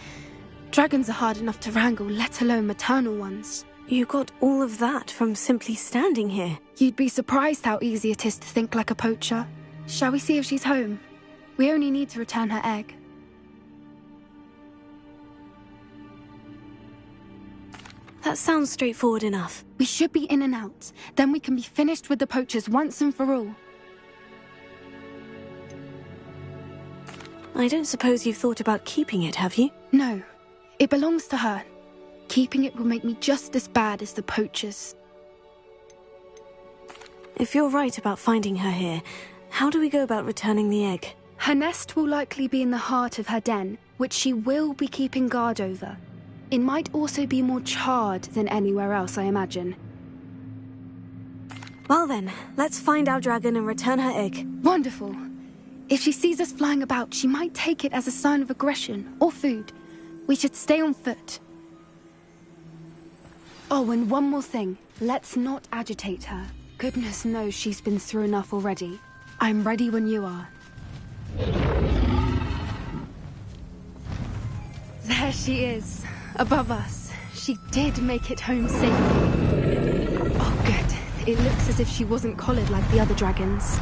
Dragons are hard enough to wrangle, let alone maternal ones. You got all of that from simply standing here. You'd be surprised how easy it is to think like a poacher. Shall we see if she's home? We only need to return her egg. That sounds straightforward enough. We should be in and out. Then we can be finished with the poachers once and for all. I don't suppose you've thought about keeping it, have you? No. It belongs to her. Keeping it will make me just as bad as the poachers. If you're right about finding her here, how do we go about returning the egg? Her nest will likely be in the heart of her den, which she will be keeping guard over. It might also be more charred than anywhere else, I imagine. Well then, let's find our dragon and return her egg. Wonderful. If she sees us flying about, she might take it as a sign of aggression or food. We should stay on foot. Oh, and one more thing. Let's not agitate her. Goodness knows she's been through enough already. I'm ready when you are. There she is. Above us. She did make it home safely. Oh, good. It looks as if she wasn't collared like the other dragons.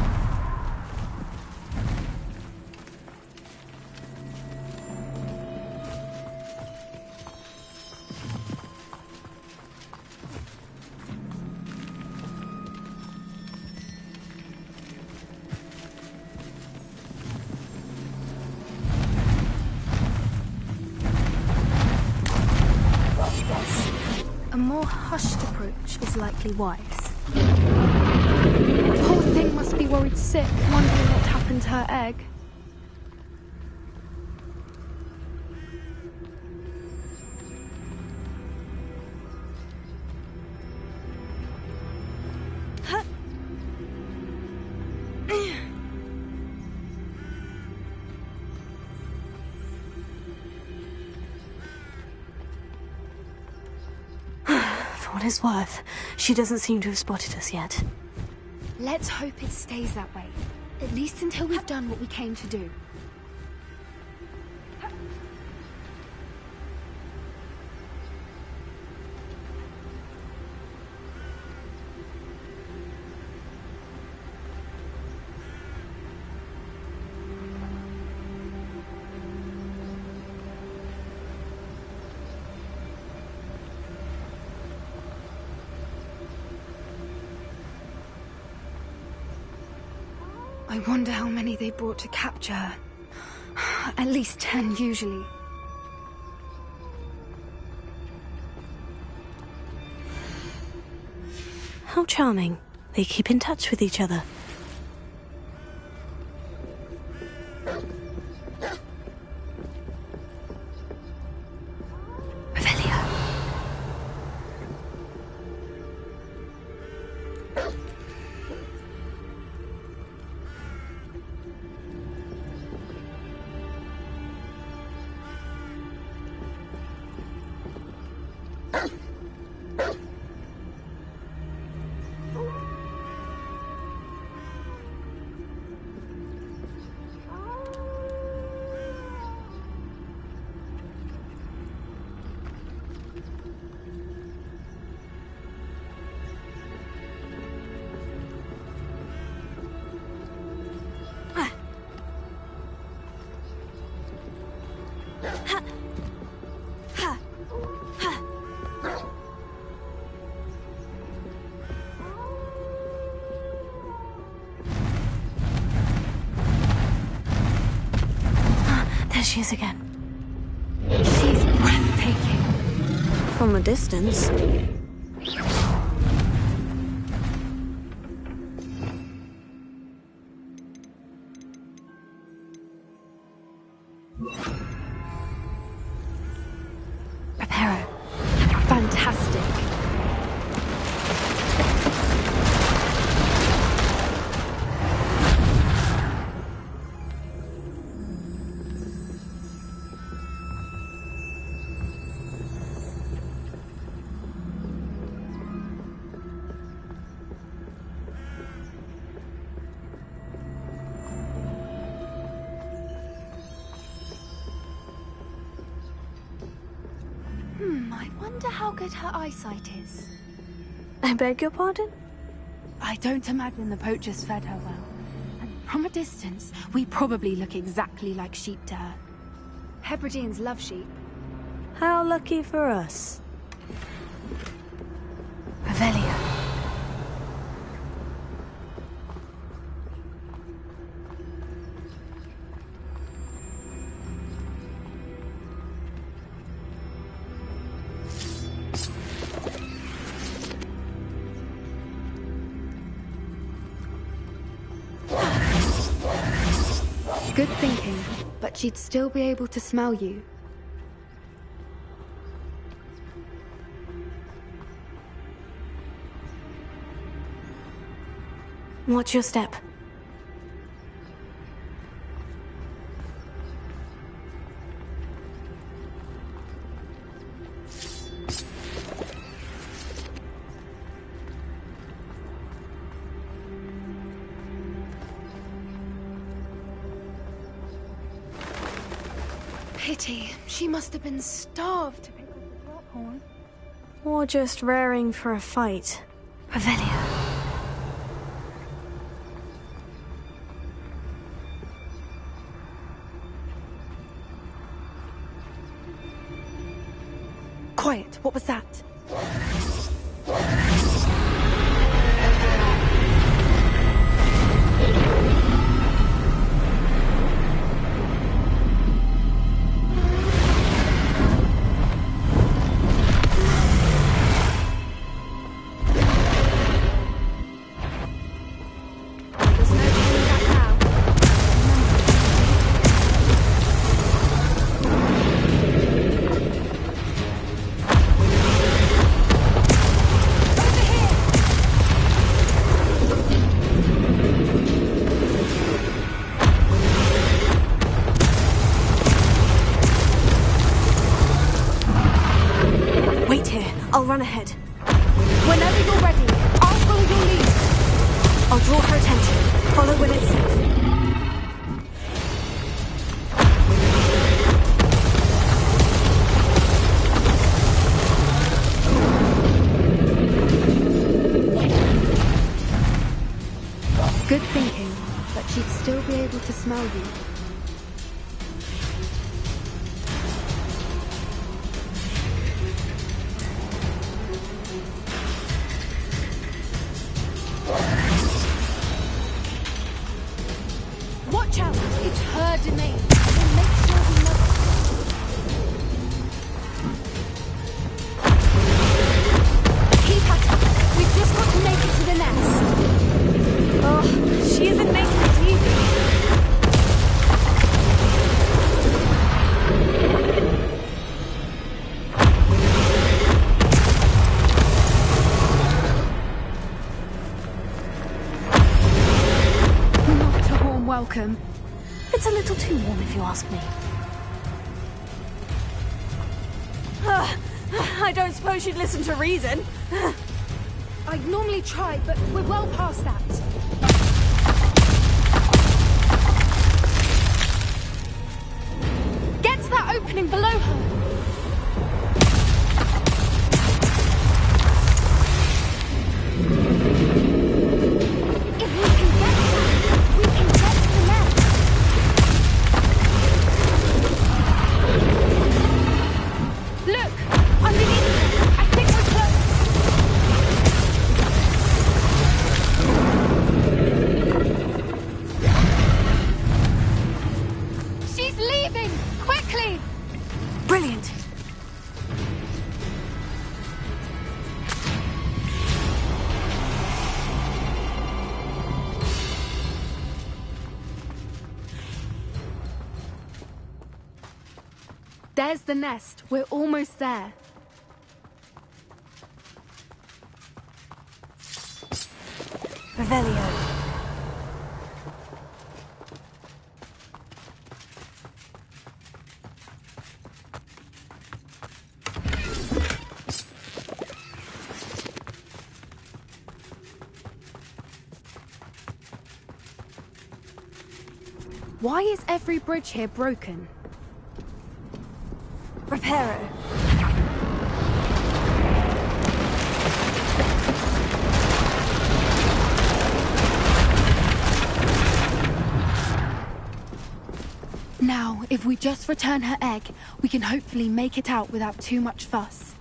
A more hushed approach is likely wise. Poor thing must be worried sick, wondering what happened to her egg. For what it's worth, she doesn't seem to have spotted us yet. Let's hope it stays that way. At least until we've done what we came to do. I wonder how many they brought to capture her. At least 10 usually. How charming. They keep in touch with each other. There she is again. She's breathtaking. From a distance. Reparo. Fantastic. I wonder how good her eyesight is. I beg your pardon? I don't imagine the poachers fed her well. And from a distance, we probably look exactly like sheep to her. Hebrideans love sheep. How lucky for us. Revelia. Good thinking, but she'd still be able to smell you. Watch your step. Pity. She must have been starved to pick up the drop horn. Or just raring for a fight. Revelia. Quiet. What was that? I'll run ahead. Whenever you're ready, I'll follow your lead. I'll draw her attention. Follow when it's safe. Good thinking, but she'd still be able to smell you. Watch out! It's her domain. We'll make sure we know it. Keep at it. We've just got to make it to the nest. Oh, she isn't making it easy. Welcome. It's a little too warm if you ask me. I don't suppose you'd listen to reason. I'd normally try, but we're well past that. Get to that opening below her. She's leaving! Brilliant! There's the nest. We're almost there. Revelio. Why is every bridge here broken? Reparo. Now, if we just return her egg, we can hopefully make it out without too much fuss.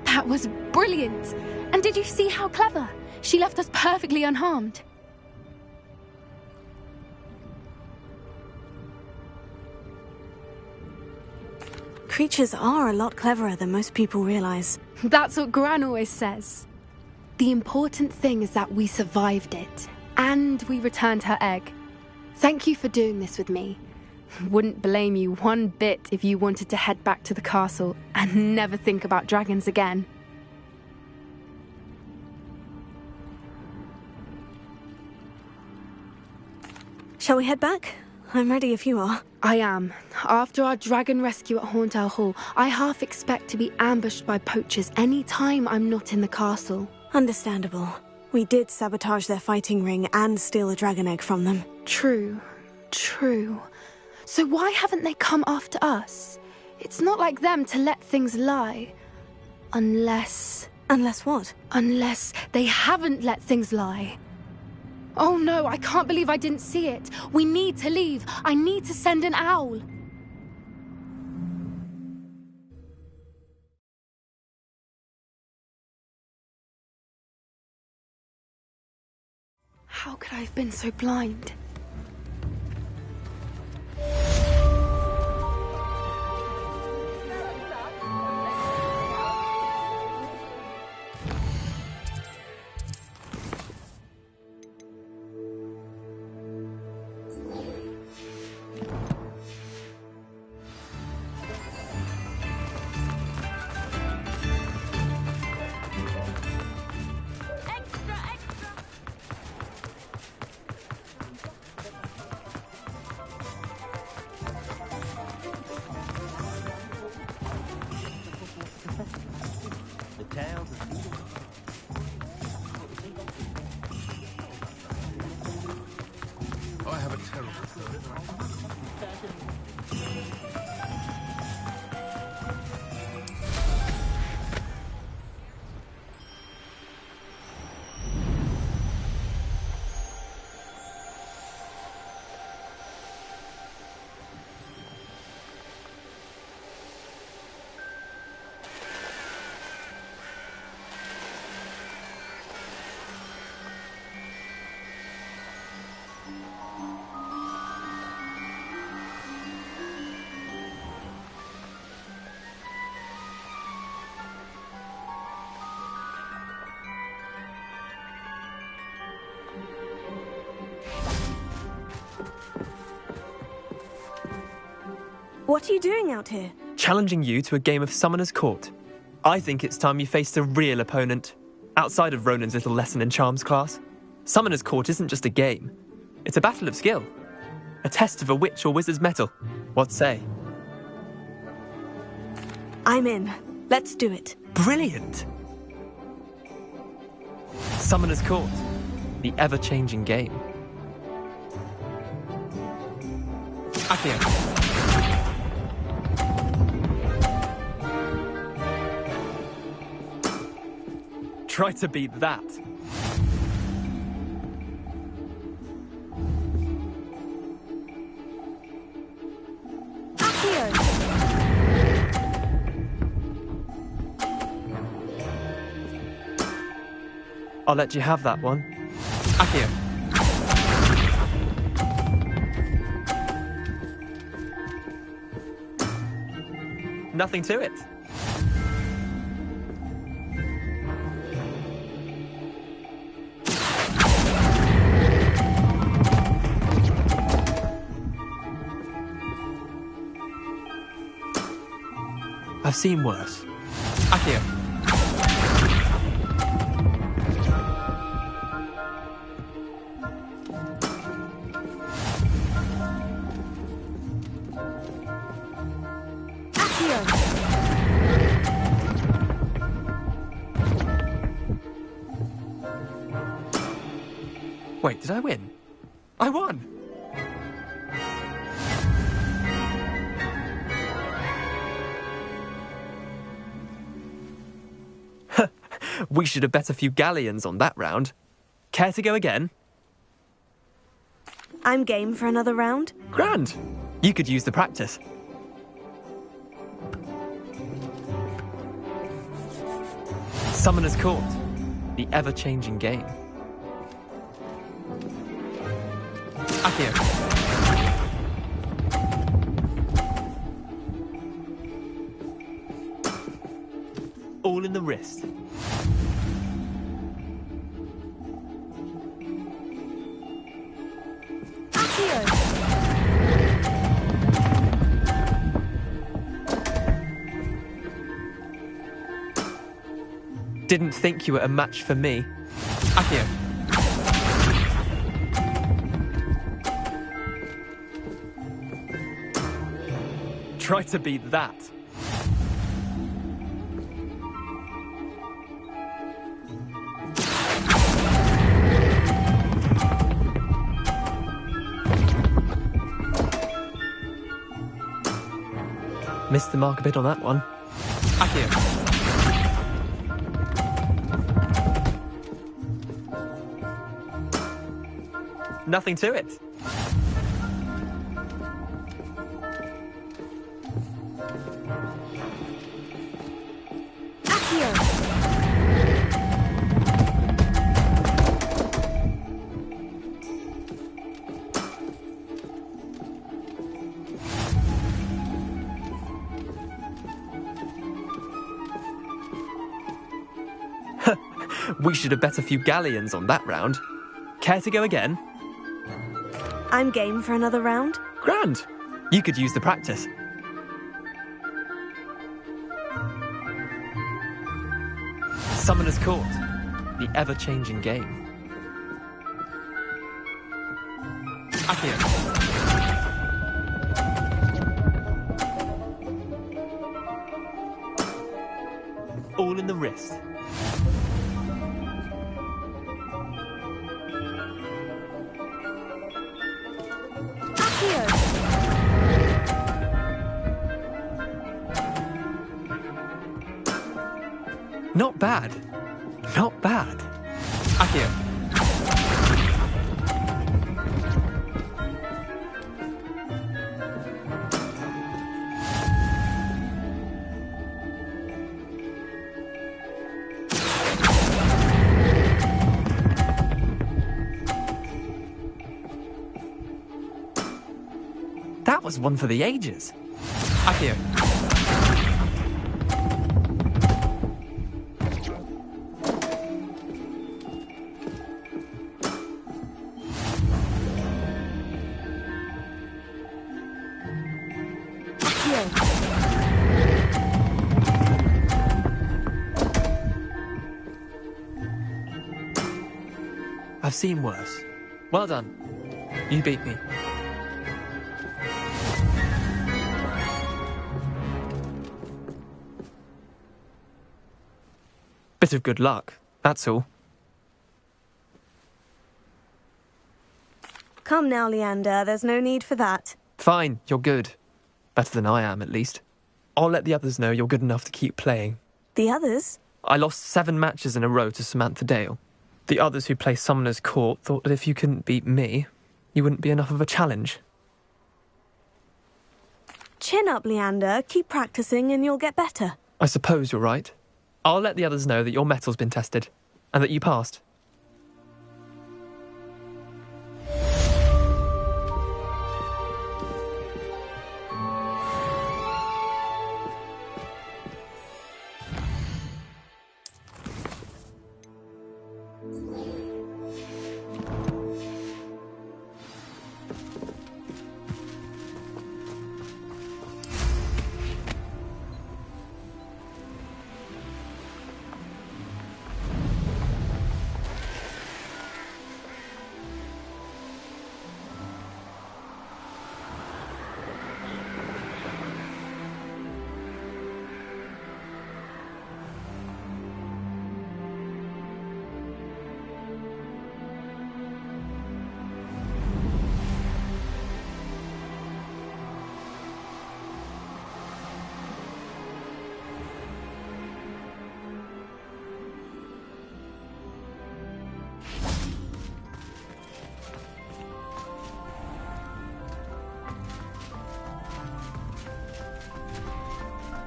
That was brilliant! And did you see how clever? She left us perfectly unharmed. Creatures are a lot cleverer than most people realize. That's what Gran always says. The important thing is that we survived it, and we returned her egg. Thank you for doing this with me. Wouldn't blame you one bit if you wanted to head back to the castle and never think about dragons again. Shall we head back? I'm ready if you are. I am. After our dragon rescue at Hauntel Hall, I half expect to be ambushed by poachers any time I'm not in the castle. Understandable. We did sabotage their fighting ring and steal a dragon egg from them. True. So why haven't they come after us? It's not like them to let things lie. Unless... Unless what? Unless they haven't let things lie. Oh no, I can't believe I didn't see it. We need to leave. I need to send an owl. How could I have been so blind? I have a terrible feeling. What are you doing out here? Challenging you to a game of Summoner's Court. I think it's time you faced a real opponent. Outside of Ronan's little lesson in charms class, Summoner's Court isn't just a game. It's a battle of skill. A test of a witch or wizard's mettle. What say? I'm in. Let's do it. Brilliant! Summoner's Court. The ever-changing game. Accio. Try to beat that. I'll let you have that one. Accio. Nothing to it. I've seen worse. Accio. Wait, did I win? I won! We should have bet a few galleons on that round. Care to go again? I'm game for another round. Grand! You could use the practice. Summoner's Court. The ever-changing game. Accio. All in the wrist. Didn't think you were a match for me. Accio. Try to beat that. Missed the mark a bit on that one. Accio. Nothing to it. We should have bet a few galleons on that round. Care to go again? I'm game for another round. Grand! You could use the practice. Summoner's Court. The ever-changing game. Accio. All in the wrist. Not bad. Not bad. Accio. That was one for the ages. Accio. I've seen worse. Well done. You beat me. Bit of good luck, that's all. Come now, Leander, there's no need for that. Fine, you're good. Better than I am, at least. I'll let the others know you're good enough to keep playing. The others? I lost 7 matches in a row to Samantha Dale. The others who play Summoner's Court thought that if you couldn't beat me, you wouldn't be enough of a challenge. Chin up, Leander. Keep practicing and you'll get better. I suppose you're right. I'll let the others know that your metal's been tested, and that you passed.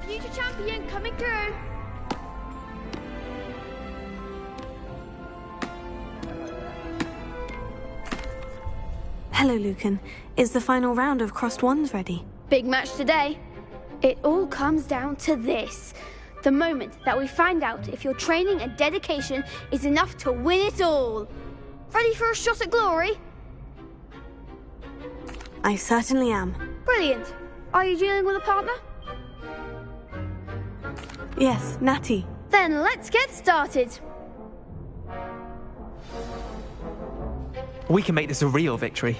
Future champion coming through. Hello, Lucan. Is the final round of Crossed Wands ready? Big match today. It all comes down to this. The moment that we find out if your training and dedication is enough to win it all. Ready for a shot at glory? I certainly am. Brilliant. Are you dealing with a partner? Yes, Natty. Then let's get started. We can make this a real victory.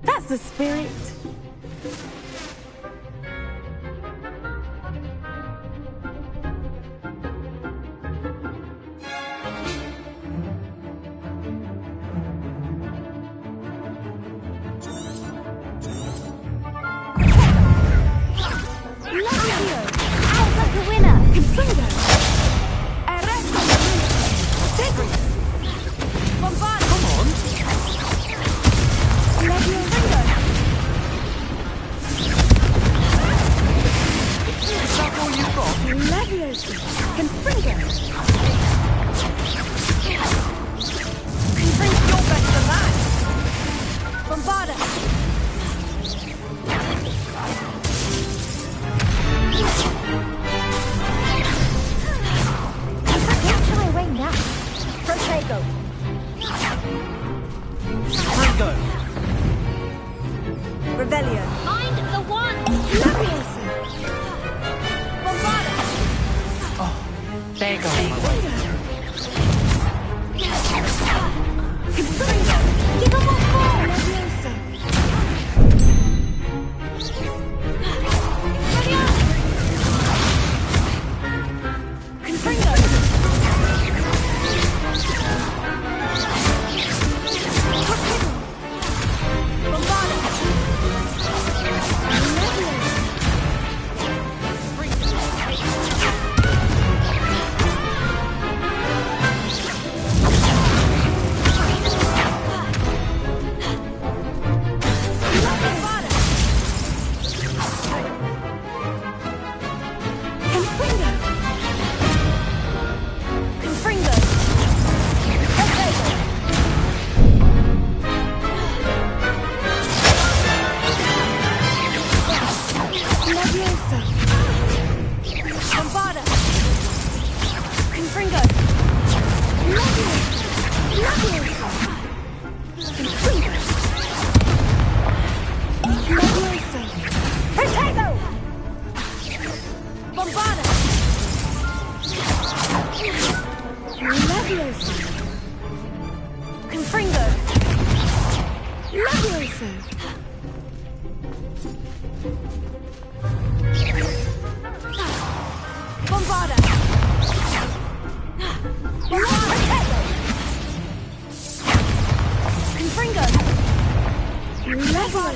That's the spirit.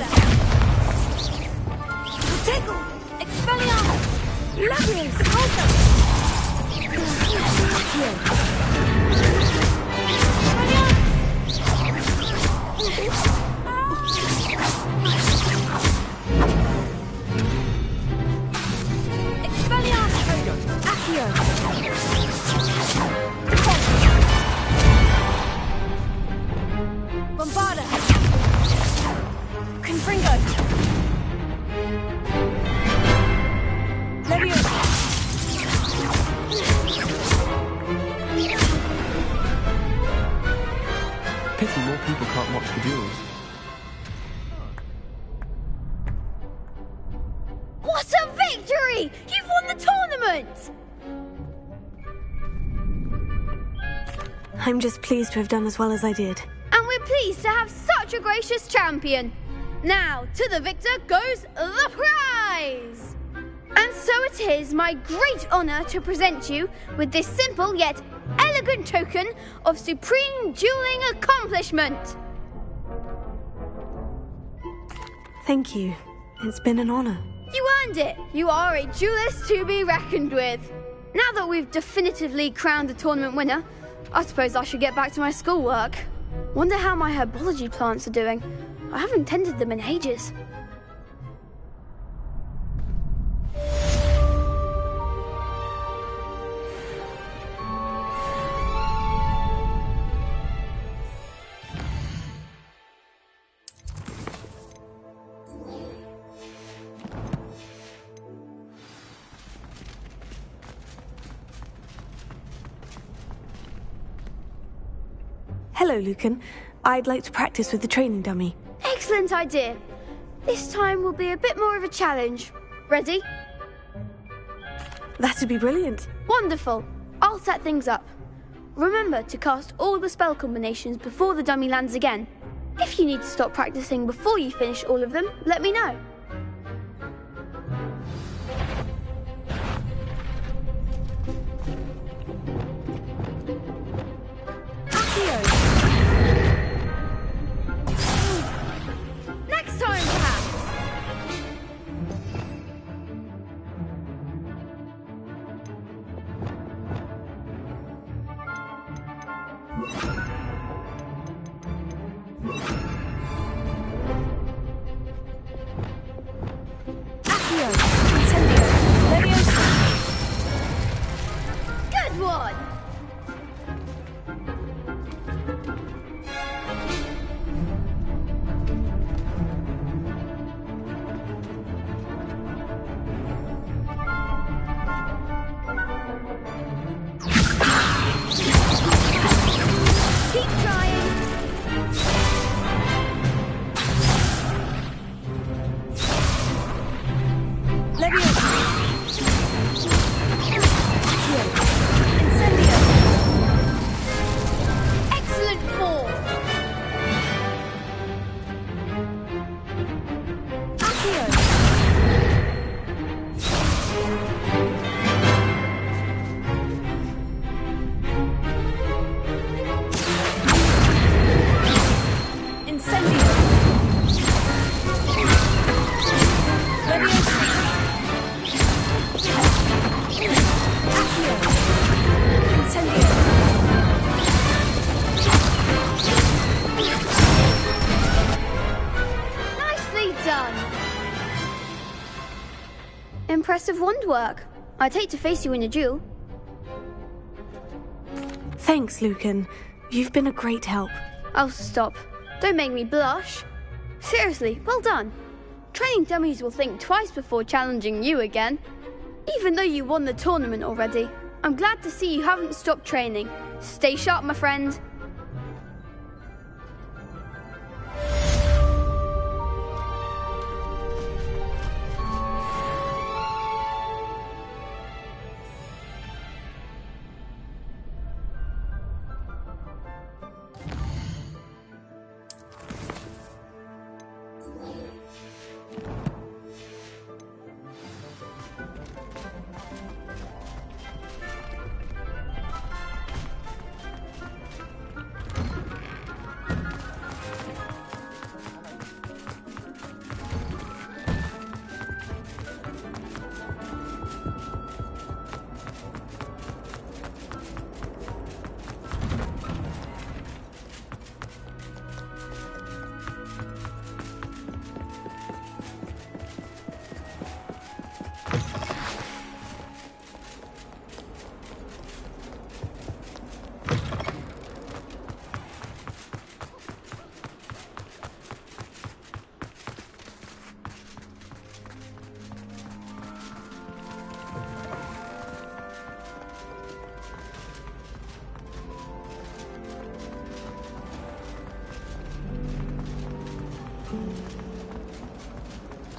Bombarda! Tickle! Expelliarmus! Labyrinth! Also! Expelliarmus! Accio! Bombarda! Confringo! Leviosa! Pity more people can't watch the duels. What a victory! You've won the tournament! I'm just pleased to have done as well as I did. And we're pleased to have such a gracious champion. Now, to the victor goes the prize! And so it is my great honour to present you with this simple yet elegant token of supreme dueling accomplishment. Thank you. It's been an honour. You earned it. You are a duelist to be reckoned with. Now that we've definitively crowned the tournament winner, I suppose I should get back to my schoolwork. Wonder how my herbology plants are doing. I haven't tended them in ages. Hello, Lucan. I'd like to practice with the training dummy. Excellent idea. This time will be a bit more of a challenge. Ready? That'd be brilliant. Wonderful. I'll set things up. Remember to cast all the spell combinations before the dummy lands again. If you need to stop practicing before you finish all of them, let me know. Next time, perhaps. Good one. Keep trying. Leviosa. Incendio. Excellent form. Accio. Incendio. Leviosa. Accio. Incendio. Nicely done. Impressive wand work. I'd hate to face you in a duel. Thanks, Lucan. You've been a great help. Oh, stop. Don't make me blush. Seriously, well done. Training dummies will think twice before challenging you again. Even though you won the tournament already, I'm glad to see you haven't stopped training. Stay sharp, my friend.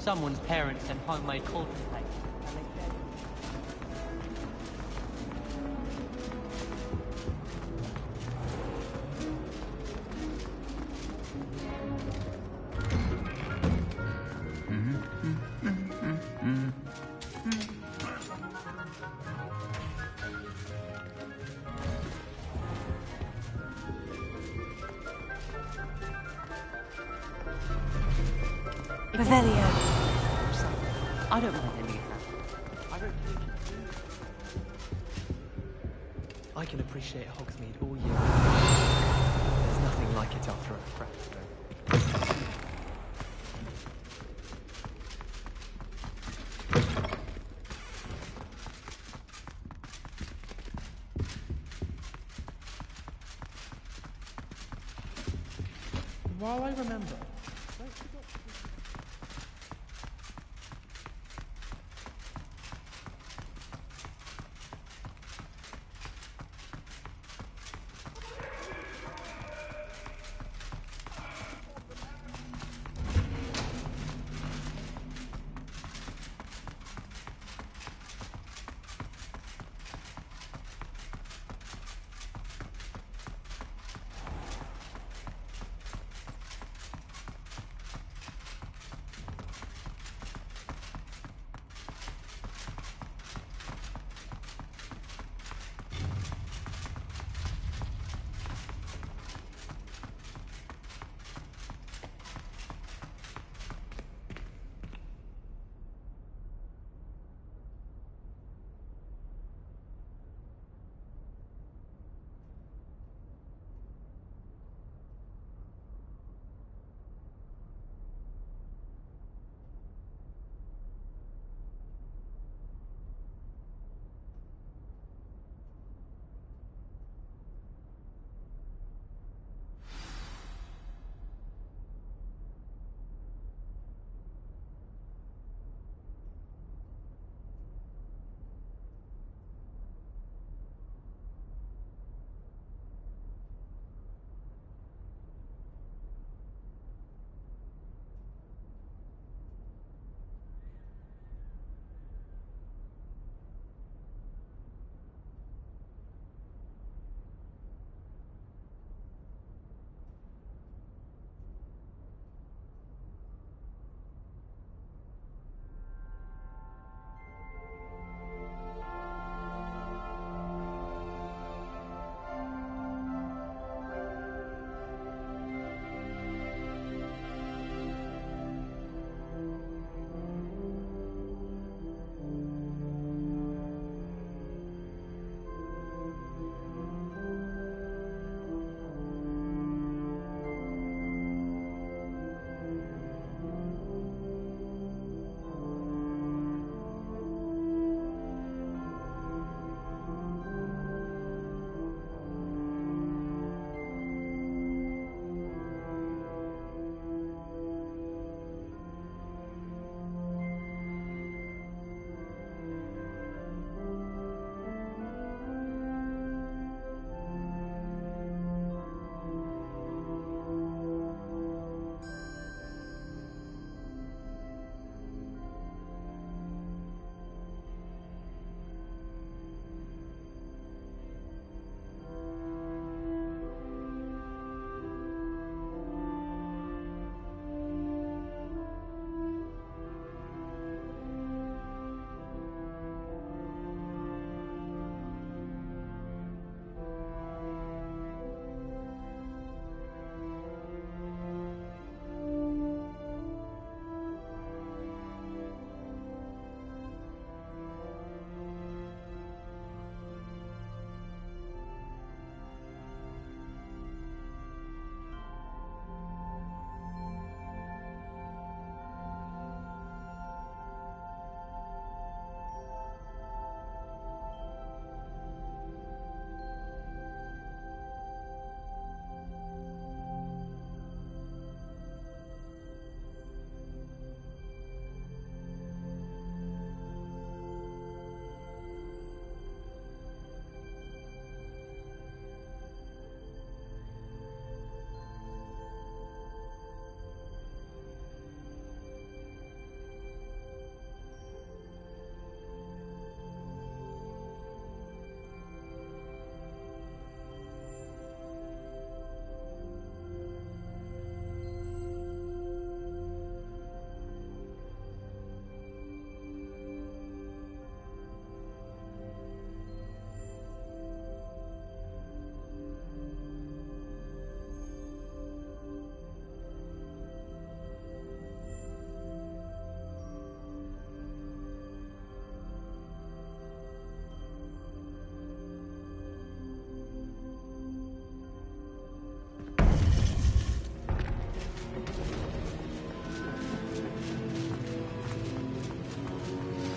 Someone's parents sent homemade cauldron cake. Revelio. I don't mind any of that. I can appreciate Hogsmeade all year round. There's nothing like it after a fresh snow. While I remember,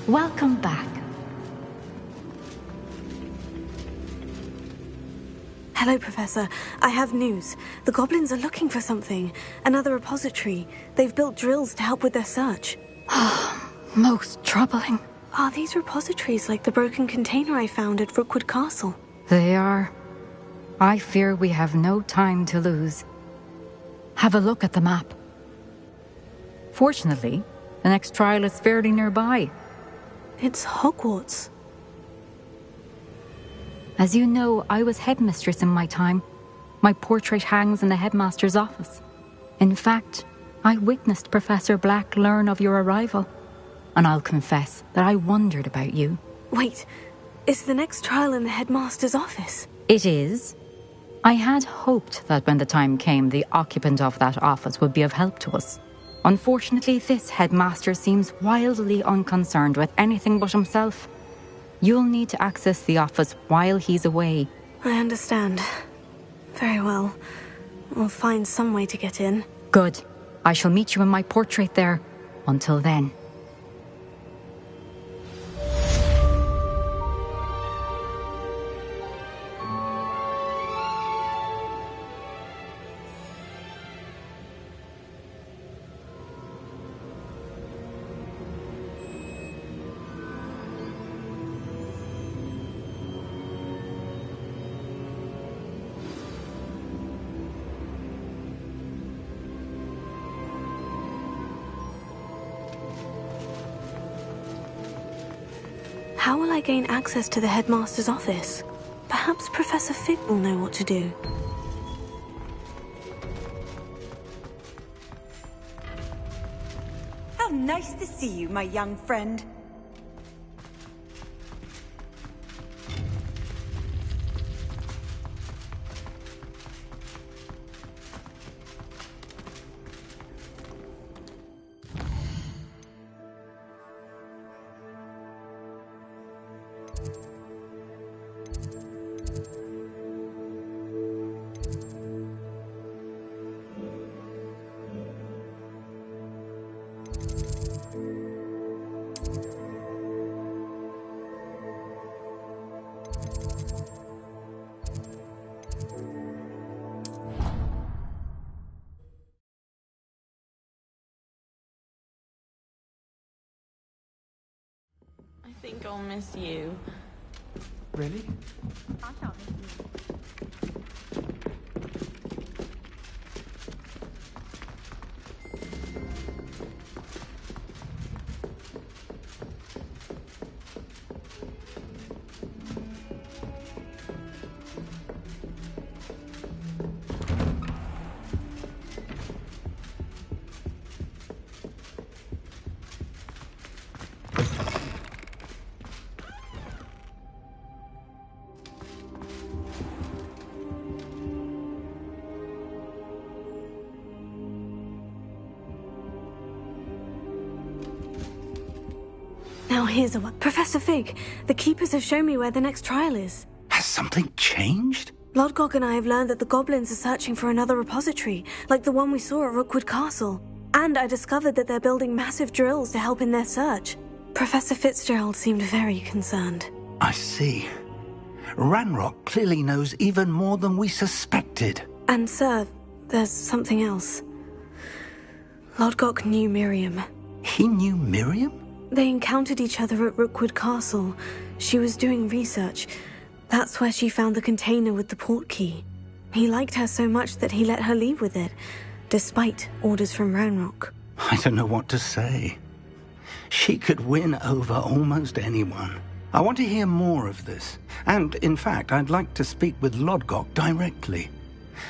Welcome back. Hello, Professor. I have news. The goblins are looking for something. Another repository. They've built drills to help with their search. Most troubling. Are these repositories like the broken container I found at Rookwood Castle? They are. I fear we have no time to lose. Have a look at the map. Fortunately, the next trial is fairly nearby. It's Hogwarts. As you know, I was headmistress in my time. My portrait hangs in the headmaster's office. In fact, I witnessed Professor Black learn of your arrival. And I'll confess that I wondered about you. Wait, is the next trial in the headmaster's office? It is. I had hoped that when the time came, the occupant of that office would be of help to us. Unfortunately, this headmaster seems wildly unconcerned with anything but himself. You'll need to access the office while he's away. I understand. Very well. We'll find some way to get in. Good. I shall meet you in my portrait there. Until then. How will I gain access to the headmaster's office? Perhaps Professor Fig will know what to do. How nice to see you, my young friend. I think I'll miss you. Really? I shall miss you. Now here's a one. Professor Fig, the Keepers have shown me where the next trial is. Has something changed? Lodgok and I have learned that the goblins are searching for another repository, like the one we saw at Rookwood Castle. And I discovered that they're building massive drills to help in their search. Professor Fitzgerald seemed very concerned. I see. Ranrock clearly knows even more than we suspected. And sir, there's something else. Lodgok knew Miriam. He knew Miriam? They encountered each other at Rookwood Castle. She was doing research. That's where she found the container with the port key. He liked her so much that he let her leave with it, despite orders from Ranrock. I don't know what to say. She could win over almost anyone. I want to hear more of this. And, in fact, I'd like to speak with Lodgok directly.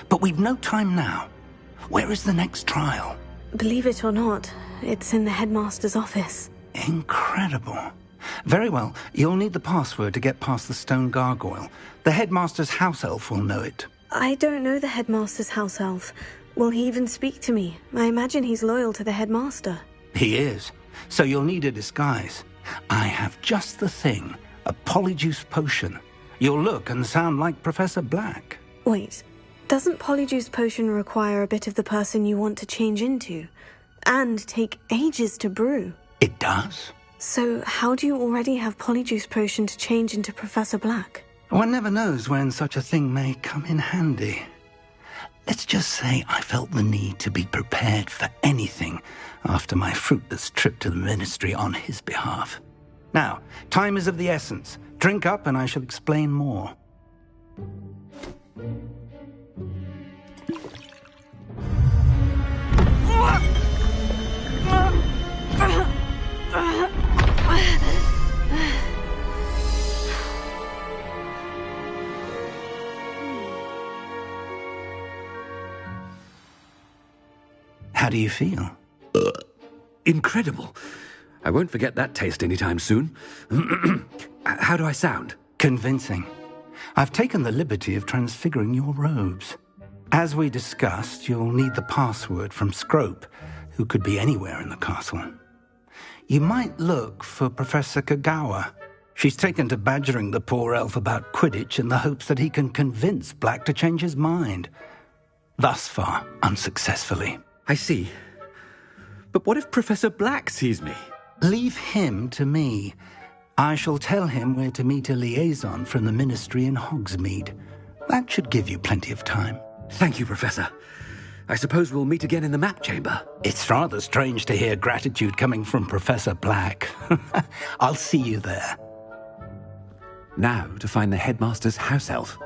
But we've no time now. Where is the next trial? Believe it or not, it's in the headmaster's office. Incredible. Very well, you'll need the password to get past the stone gargoyle. The headmaster's house elf will know it. I don't know the headmaster's house elf. Will he even speak to me? I imagine he's loyal to the headmaster. He is. So you'll need a disguise. I have just the thing. A polyjuice potion. You'll look and sound like Professor Black. Wait, doesn't polyjuice potion require a bit of the person you want to change into? And take ages to brew? It does. So how do you already have Polyjuice Potion to change into Professor Black? One never knows when such a thing may come in handy. Let's just say I felt the need to be prepared for anything after my fruitless trip to the Ministry on his behalf. Now, time is of the essence. Drink up and I shall explain more. How do you feel? Incredible. I won't forget that taste anytime soon. How do I sound? Convincing. I've taken the liberty of transfiguring your robes. As we discussed, you'll need the password from Scrope, who could be anywhere in the castle. You might look for Professor Kagawa. She's taken to badgering the poor elf about Quidditch in the hopes that he can convince Black to change his mind. Thus far, unsuccessfully. I see. But what if Professor Black sees me? Leave him to me. I shall tell him where to meet a liaison from the Ministry in Hogsmeade. That should give you plenty of time. Thank you, Professor. I suppose we'll meet again in the map chamber. It's rather strange to hear gratitude coming from Professor Black. I'll see you there. Now to find the headmaster's house elf.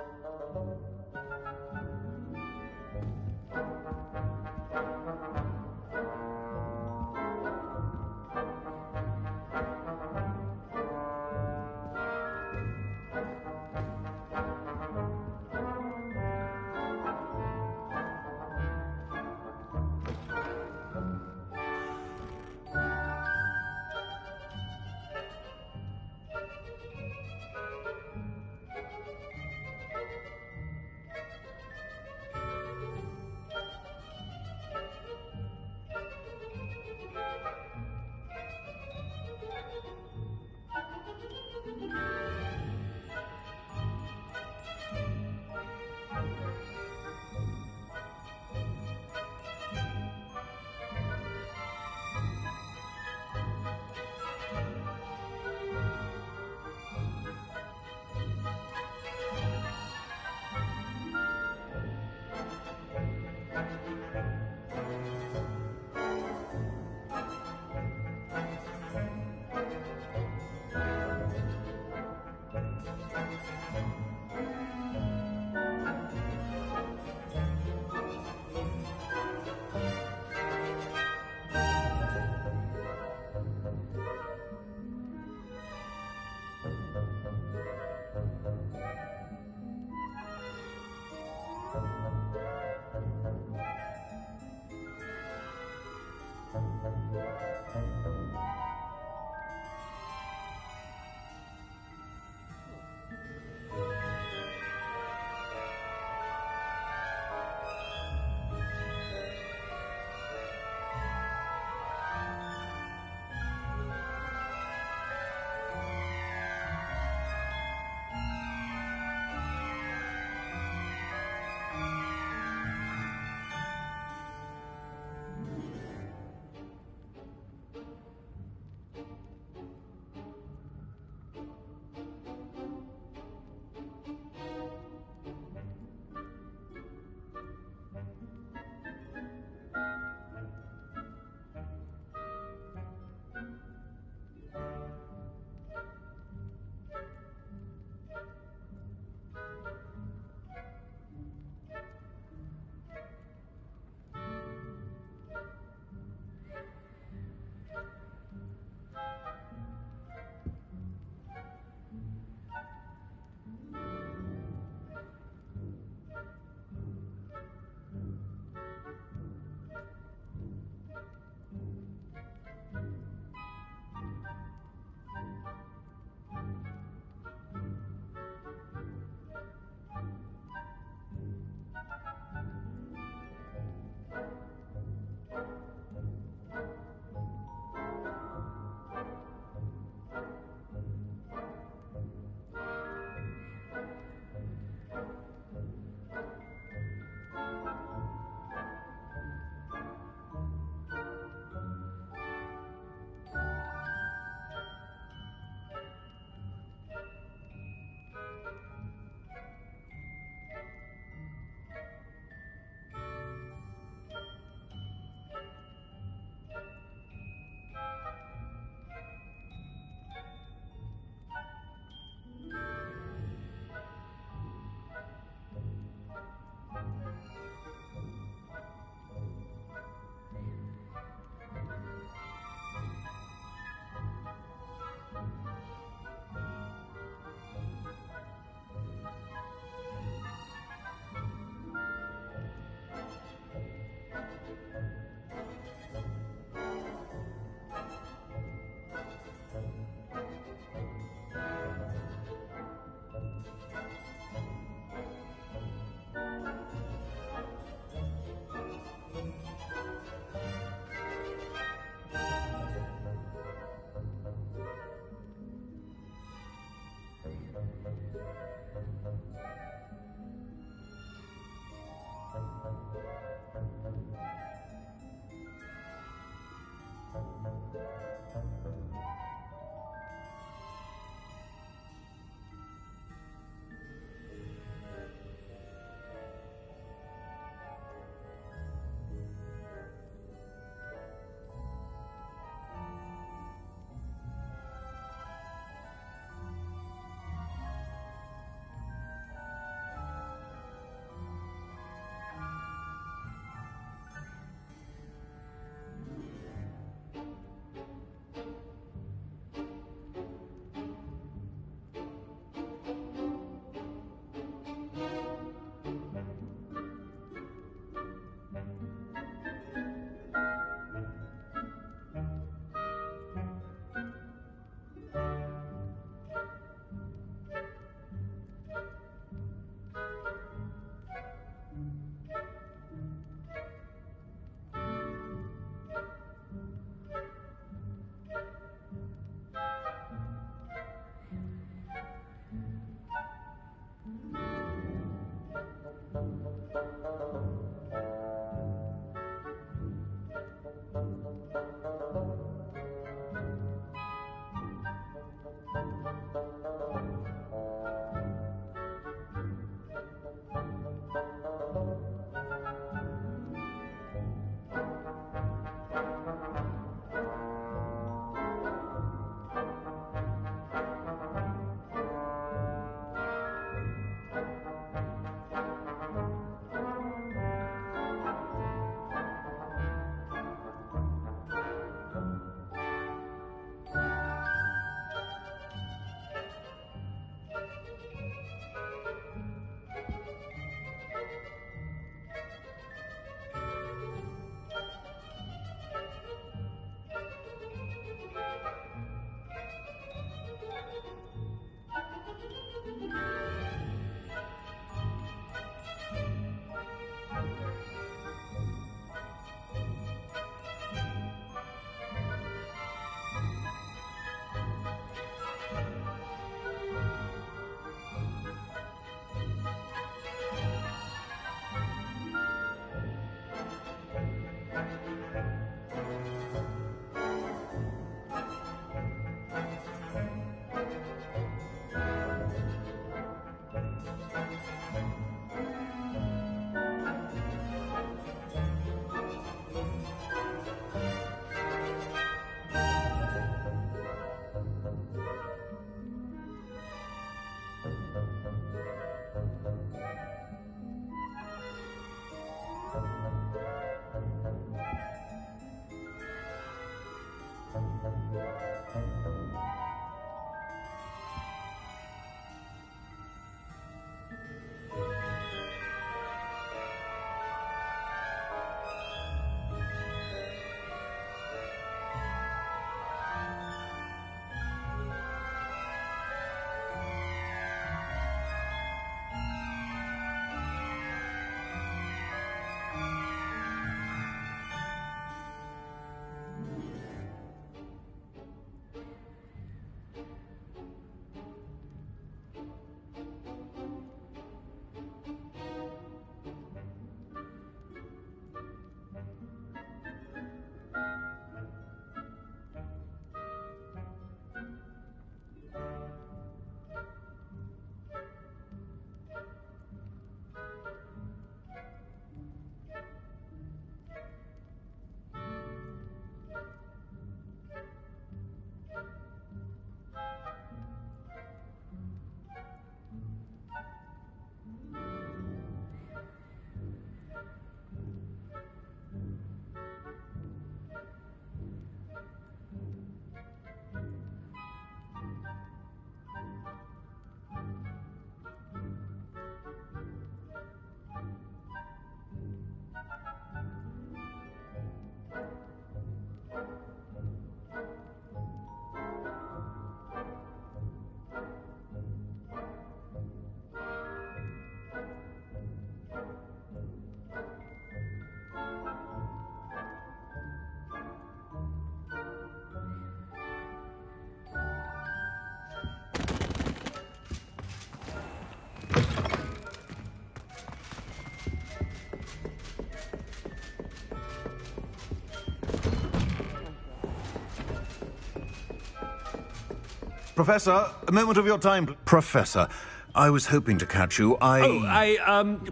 Professor, a moment of your time. Professor, I was hoping to catch you.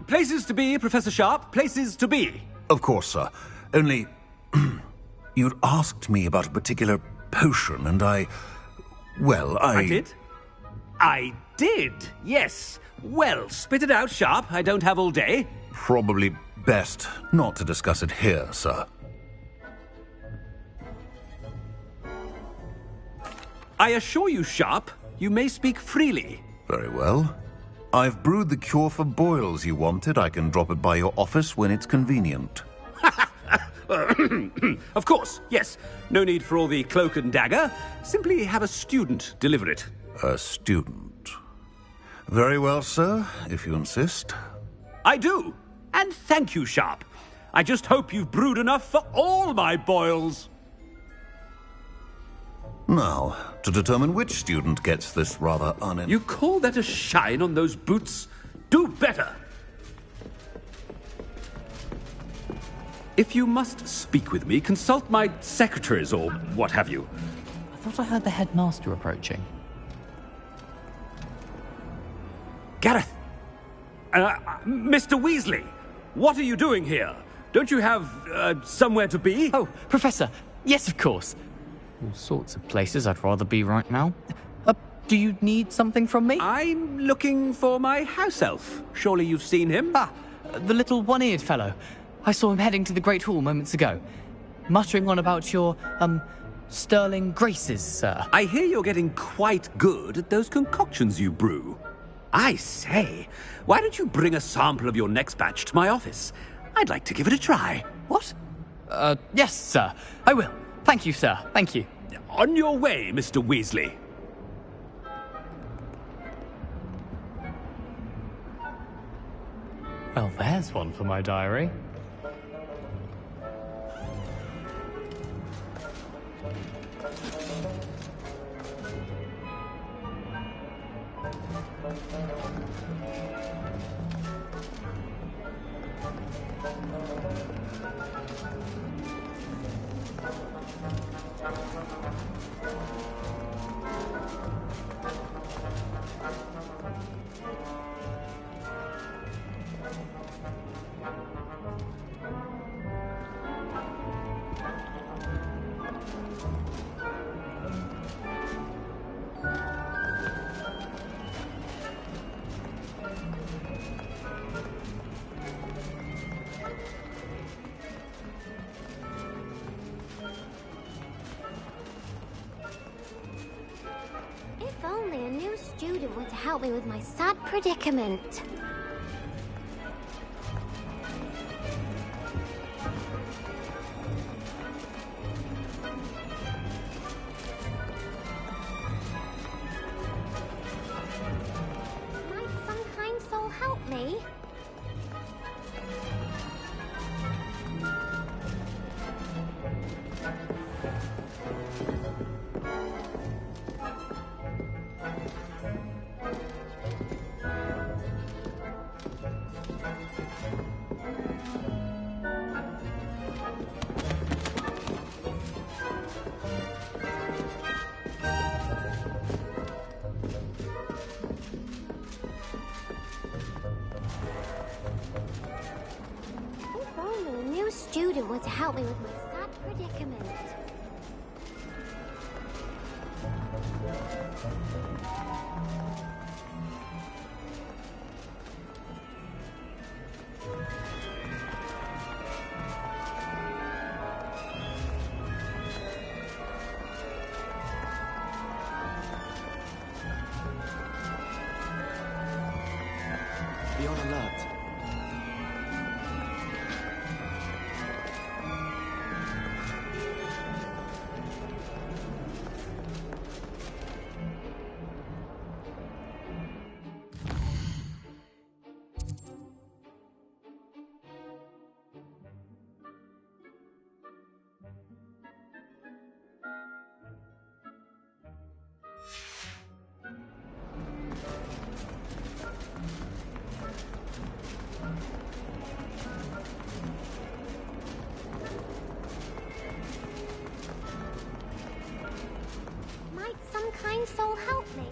Places to be, Professor Sharp. Places to be. Of course, sir. Only, you'd asked me about a particular potion, and I did? I did, yes. Well, spit it out, Sharp. I don't have all day. Probably best not to discuss it here, sir. I assure you, Sharp, you may speak freely. Very well. I've brewed the cure for boils you wanted. I can drop it by your office when it's convenient. Of course, yes. No need for all the cloak and dagger. Simply have a student deliver it. A student? Very well, sir, if you insist. I do. And thank you, Sharp. I just hope you've brewed enough for all my boils. Now, to determine which student gets this rather You call that a shine on those boots? Do better! If you must speak with me, consult my secretaries or what have you. I thought I heard the headmaster approaching. Gareth! Mr. Weasley! What are you doing here? Don't you have, somewhere to be? Oh, Professor! Yes, of course. All sorts of places I'd rather be right now. Do you need something from me? I'm looking for my house elf. Surely you've seen him? The little one-eared fellow. I saw him heading to the Great Hall moments ago. Muttering on about your, sterling graces, sir. I hear you're getting quite good at those concoctions you brew. I say, why don't you bring a sample of your next batch to my office? I'd like to give it a try. What? Yes, sir. I will. Thank you, sir. Thank you. On your way, Mr. Weasley. Well, there's one for my diary. student were to help me with my sad predicament. Might some kind soul help me? If only a new student were to help me with my sad predicament. Be on alert. Might some kind soul help me?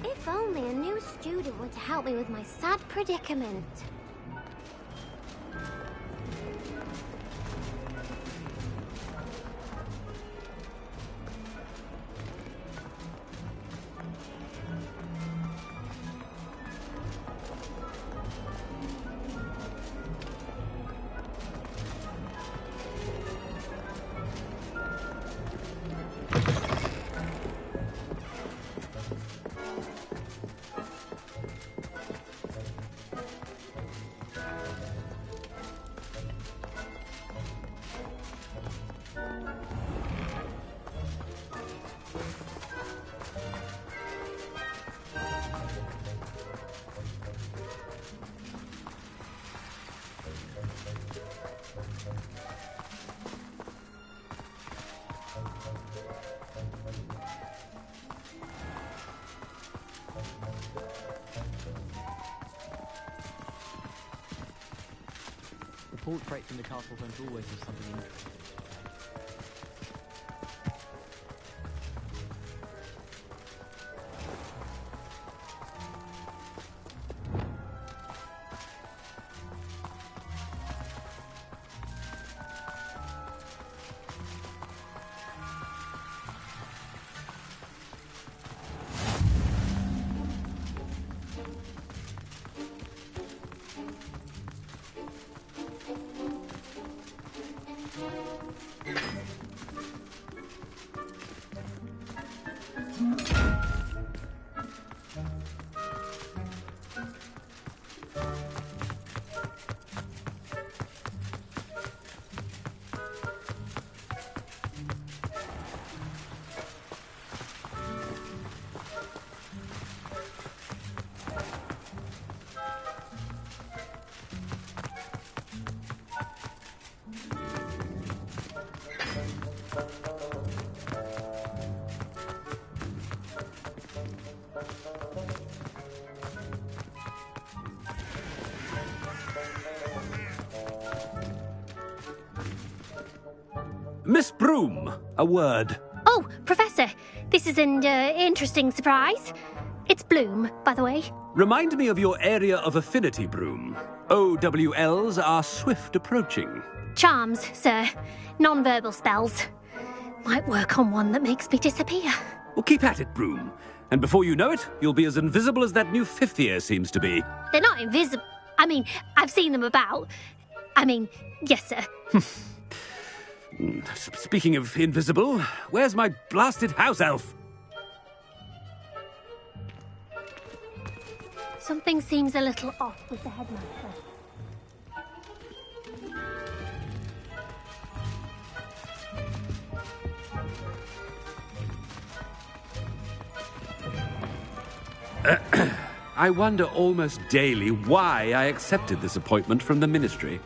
If only a new student were to help me with my sad predicament. The portraits in the castle don't always have something interesting. Miss Broom, a word. Oh, Professor, this is an interesting surprise. It's Bloom, by the way. Remind me of your area of affinity, Broom. OWLs are swift approaching. Charms, sir. Non-verbal spells. Might work on one that makes me disappear. Well, keep at it, Broom. And before you know it, you'll be as invisible as that new fifth year seems to be. They're not invisible. I mean, I've seen them about. I mean, yes, sir. Speaking of invisible, where's my blasted house elf? Something seems a little off with the headmaster. I wonder almost daily why I accepted this appointment from the Ministry.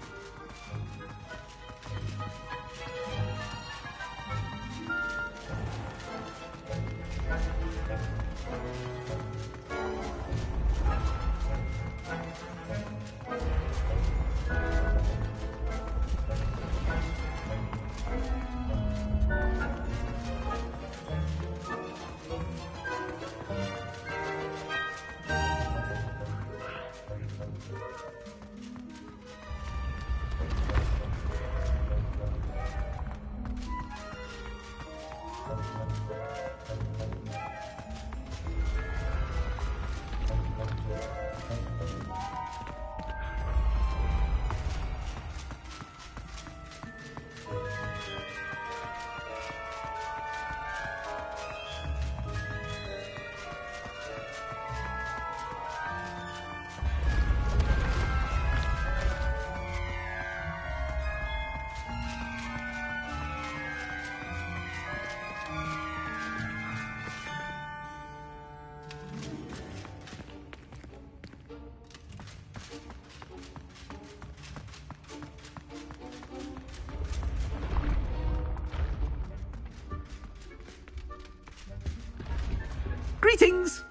Greetings!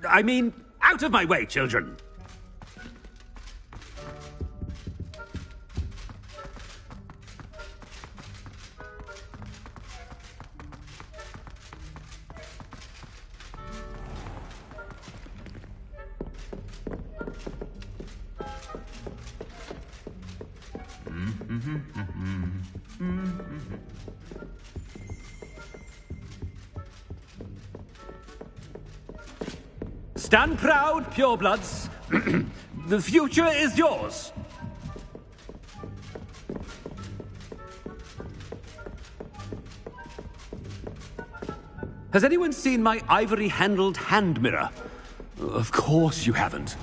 I mean, out of my way, children! Stand proud, purebloods. The future is yours. Has anyone seen my ivory-handled hand mirror? Of course you haven't.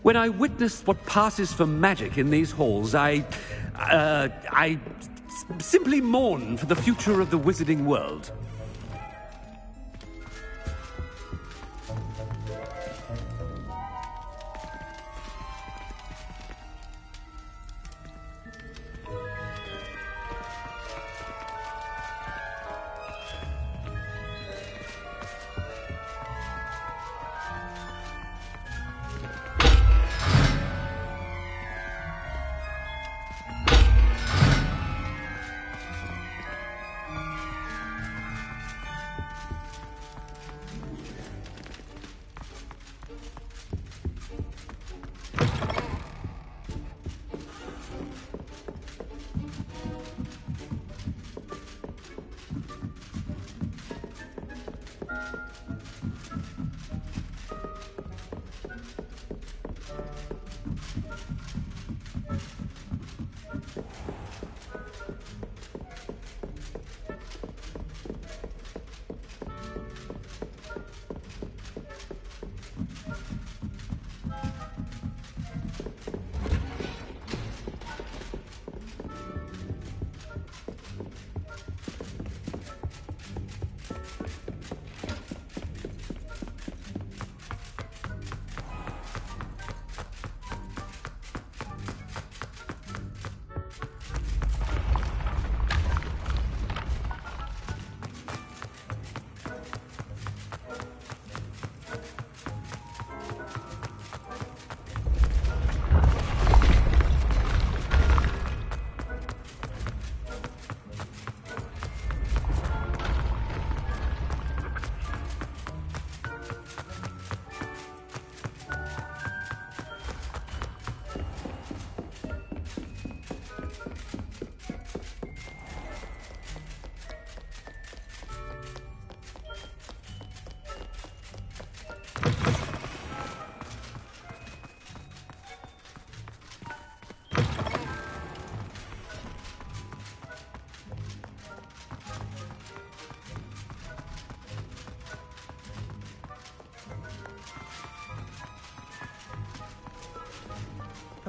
When I witness what passes for magic in these halls, I simply mourn for the future of the wizarding world.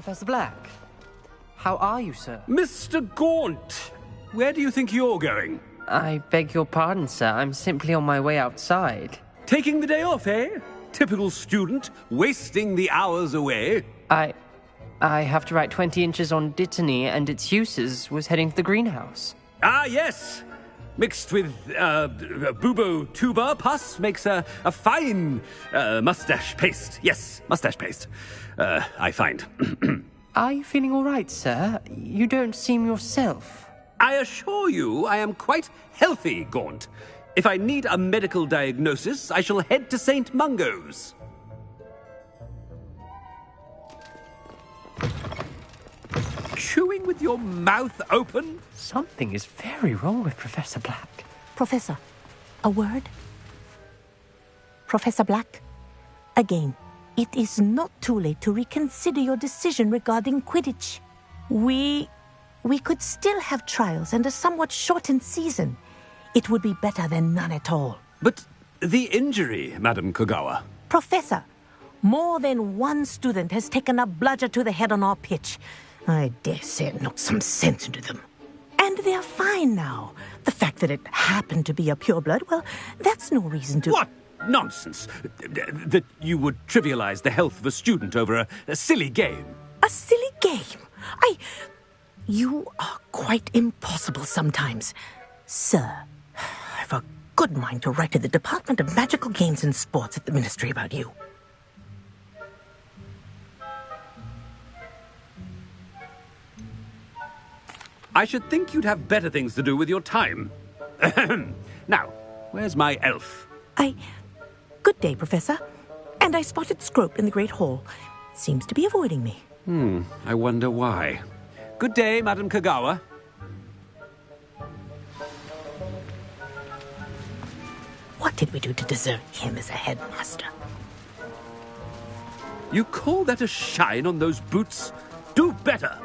Professor Black. How are you, sir? Mr. Gaunt! Where do you think you're going? I beg your pardon, sir. I'm simply on my way outside. Taking the day off, eh? Typical student, wasting the hours away. I have to write 20 inches on Dittany and its uses. Was heading to the greenhouse. Ah, yes! Mixed with bubo tuber pus makes a fine mustache paste. Yes, mustache paste. I find. Are you feeling all right, sir? You don't seem yourself. I assure you I am quite healthy, Gaunt. If I need a medical diagnosis, I shall head to St. Mungo's. Chewing with your mouth open? Something is very wrong with Professor Black. Professor, a word? Professor Black, again, it is not too late to reconsider your decision regarding Quidditch. We could still have trials and a somewhat shortened season. It would be better than none at all. But the injury, Madam Kogawa. Professor, more than one student has taken a bludger to the head on our pitch. I dare say it knocked some sense into them. And they're fine now. The fact that it happened to be a pureblood, well, that's no reason to... What nonsense! That you would trivialize the health of a student over a silly game. A silly game? You are quite impossible sometimes. Sir, I've a good mind to write to the Department of Magical Games and Sports at the Ministry about you. I should think you'd have better things to do with your time. Now, where's my elf? Good day, Professor. And I spotted Scrope in the Great Hall. Seems to be avoiding me. I wonder why. Good day, Madam Kogawa. What did we do to deserve him as a headmaster? You call that a shine on those boots? Do better!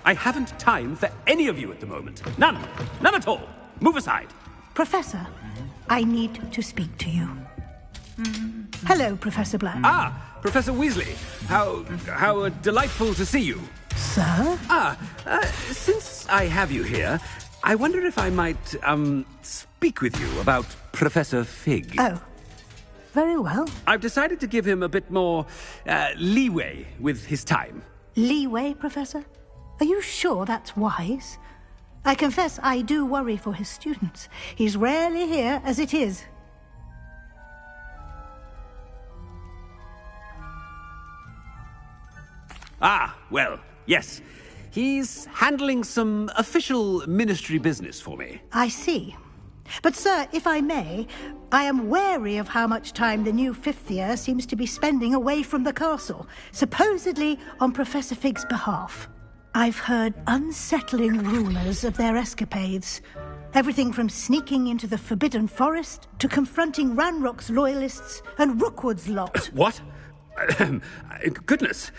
I haven't time for any of you at the moment. None. None at all. Move aside. Professor, I need to speak to you. Hello, Professor Black. Ah, Professor Weasley. How delightful to see you. Sir? Since I have you here, I wonder if I might, speak with you about Professor Fig. Oh, very well. I've decided to give him a bit more, leeway with his time. Leeway, Professor? Are you sure that's wise? I confess I do worry for his students. He's rarely here as it is. Ah, well, yes. He's handling some official ministry business for me. I see. But, sir, if I may, I am wary of how much time the new fifth year seems to be spending away from the castle, supposedly on Professor Fig's behalf. I've heard unsettling rumours of their escapades. Everything from sneaking into the Forbidden Forest to confronting Ranrock's loyalists and Rookwood's lot. What? Goodness.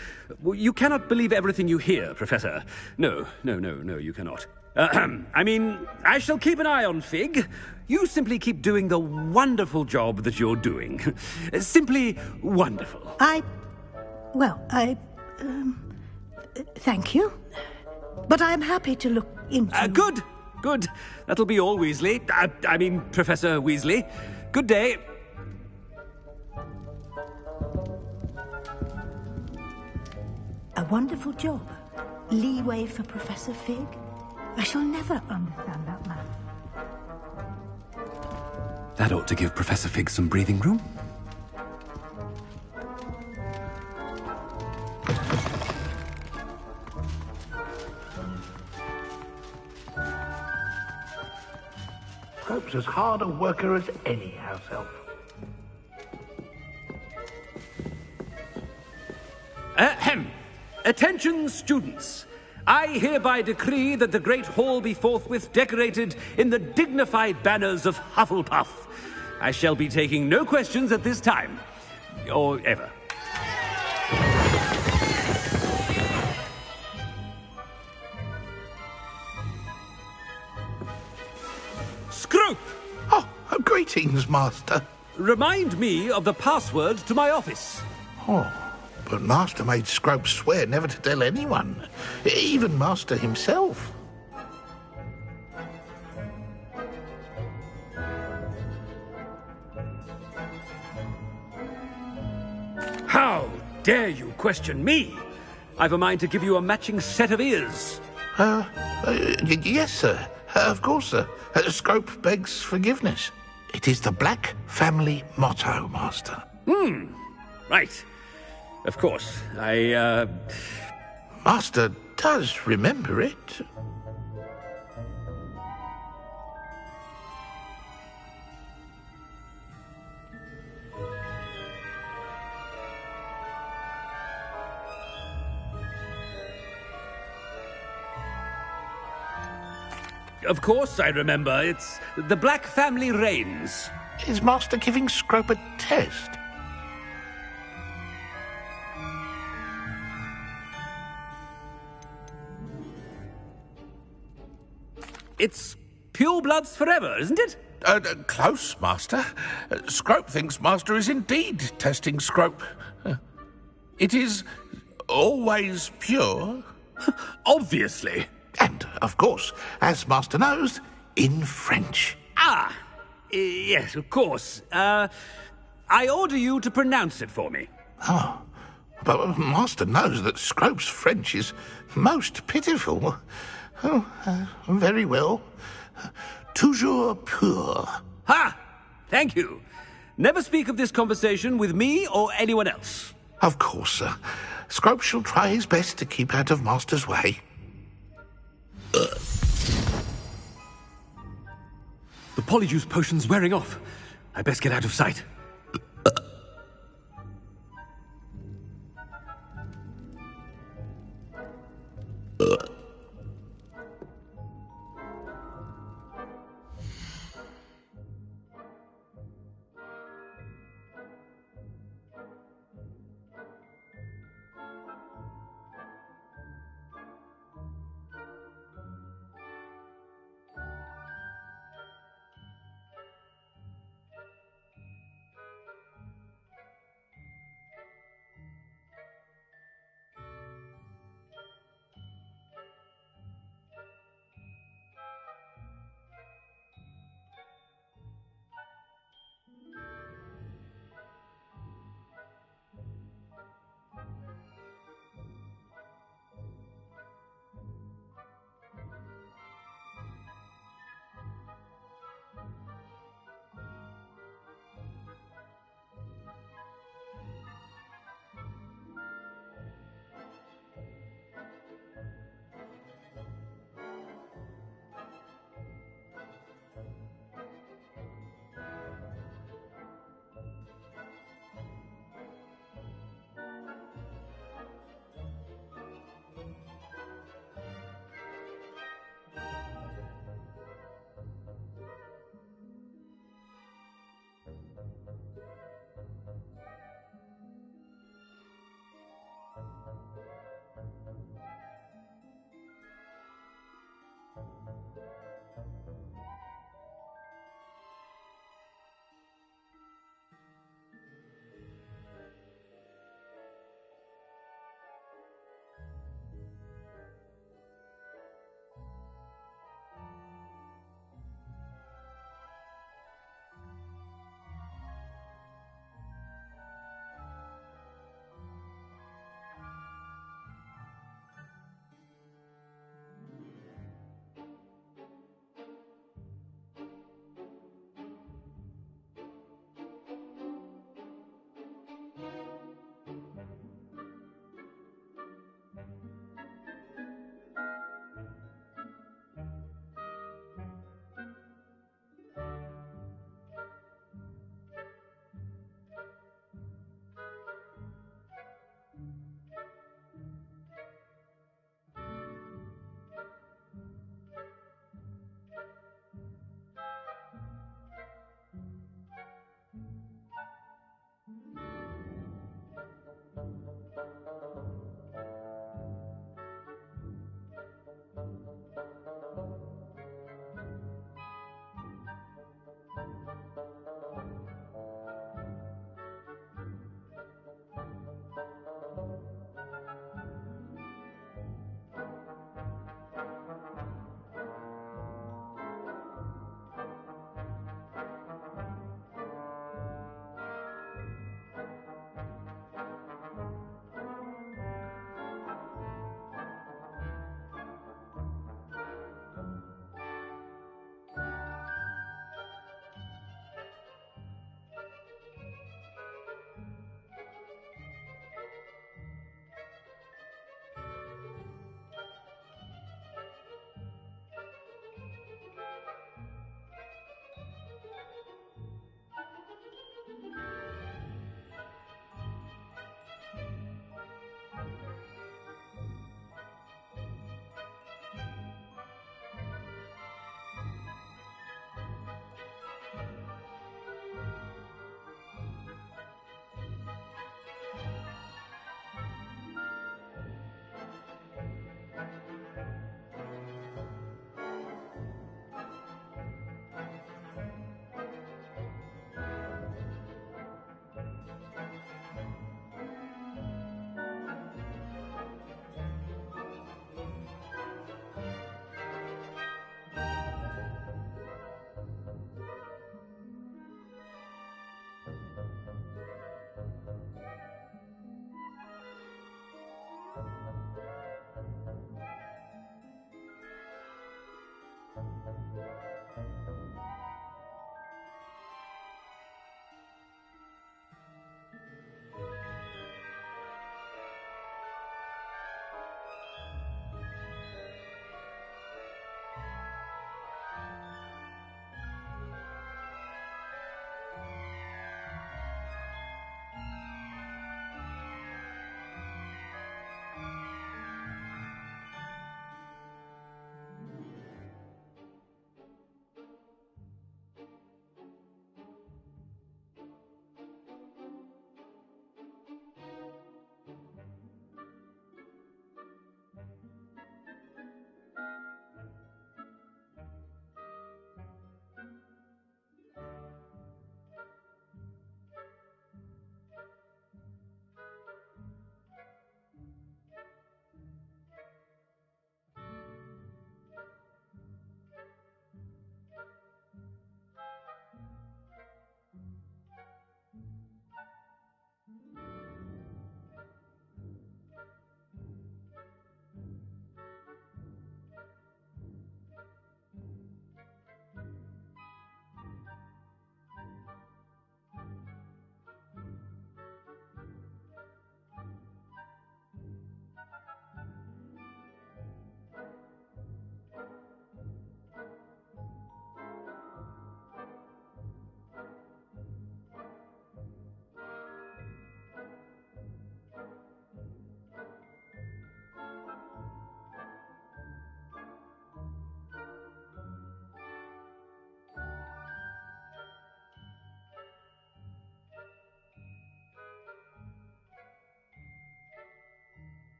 You cannot believe everything you hear, Professor. No, you cannot. I mean, I shall keep an eye on Fig. You simply keep doing the wonderful job that you're doing. Simply wonderful. Thank you. But I'm happy to look into... Good. That'll be all, Weasley. I mean, Professor Weasley. Good day. A wonderful job. Leeway for Professor Fig. I shall never understand that man. That ought to give Professor Fig some breathing room. Scrope's as hard a worker as any house elf. Ahem. Attention, students. I hereby decree that the Great Hall be forthwith decorated in the dignified banners of Hufflepuff. I shall be taking no questions at this time. Or ever. Scrope! Oh, greetings, Master. Remind me of the password to my office. Oh, but Master made Scrope swear never to tell anyone, even Master himself. How dare you question me? I've a mind to give you a matching set of ears. Yes, sir. Of course, sir. Scrope begs forgiveness. It is the Black family motto, Master. Right. Of course, Master does remember it. Of course I remember. It's the Black family reigns. Is Master giving Scrope a test? It's purebloods forever, isn't it? Close, Master. Scrope thinks Master is indeed testing Scrope. It is always pure. Obviously. And, of course, as Master knows, in French. Yes, of course. I order you to pronounce it for me. Oh, but Master knows that Scrope's French is most pitiful. Very well. Toujours pur. Ha! Thank you. Never speak of this conversation with me or anyone else. Of course, sir. Scrope shall try his best to keep out of Master's way. The polyjuice potion's wearing off. I best get out of sight.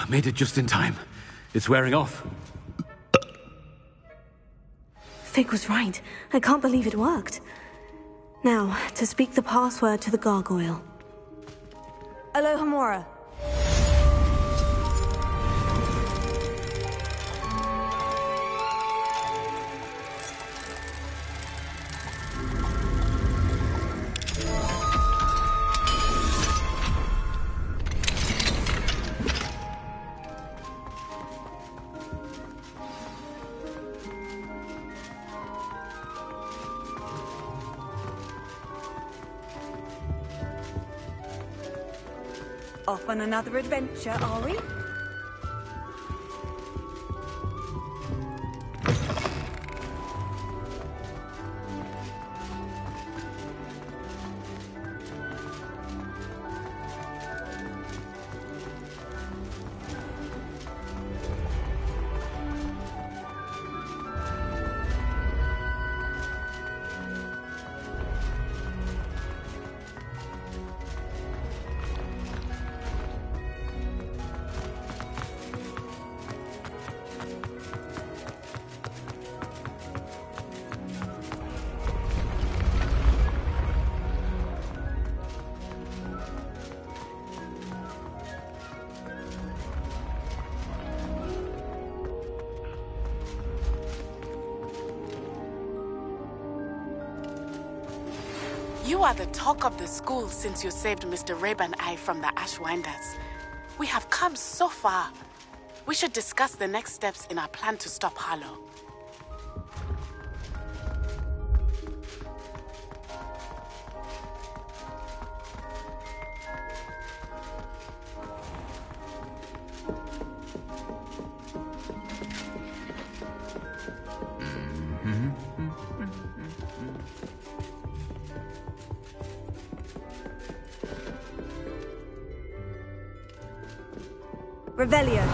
Made it just in time. It's wearing off. Fig was right. I can't believe it worked. Now, to speak the password to the gargoyle. Alohomora. Off on another adventure, are we? You are the talk of the school since you saved Mr. Rabe and I from the Ashwinders. We have come so far. We should discuss the next steps in our plan to stop Harlow. Revelio.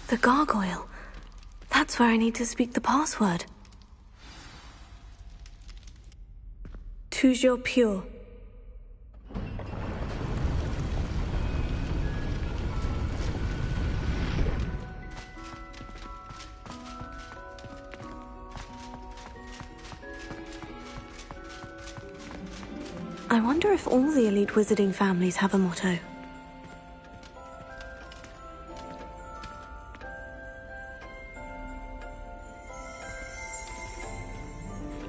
The gargoyle. That's where I need to speak the password. Toujours pure. I wonder if all the elite wizarding families have a motto.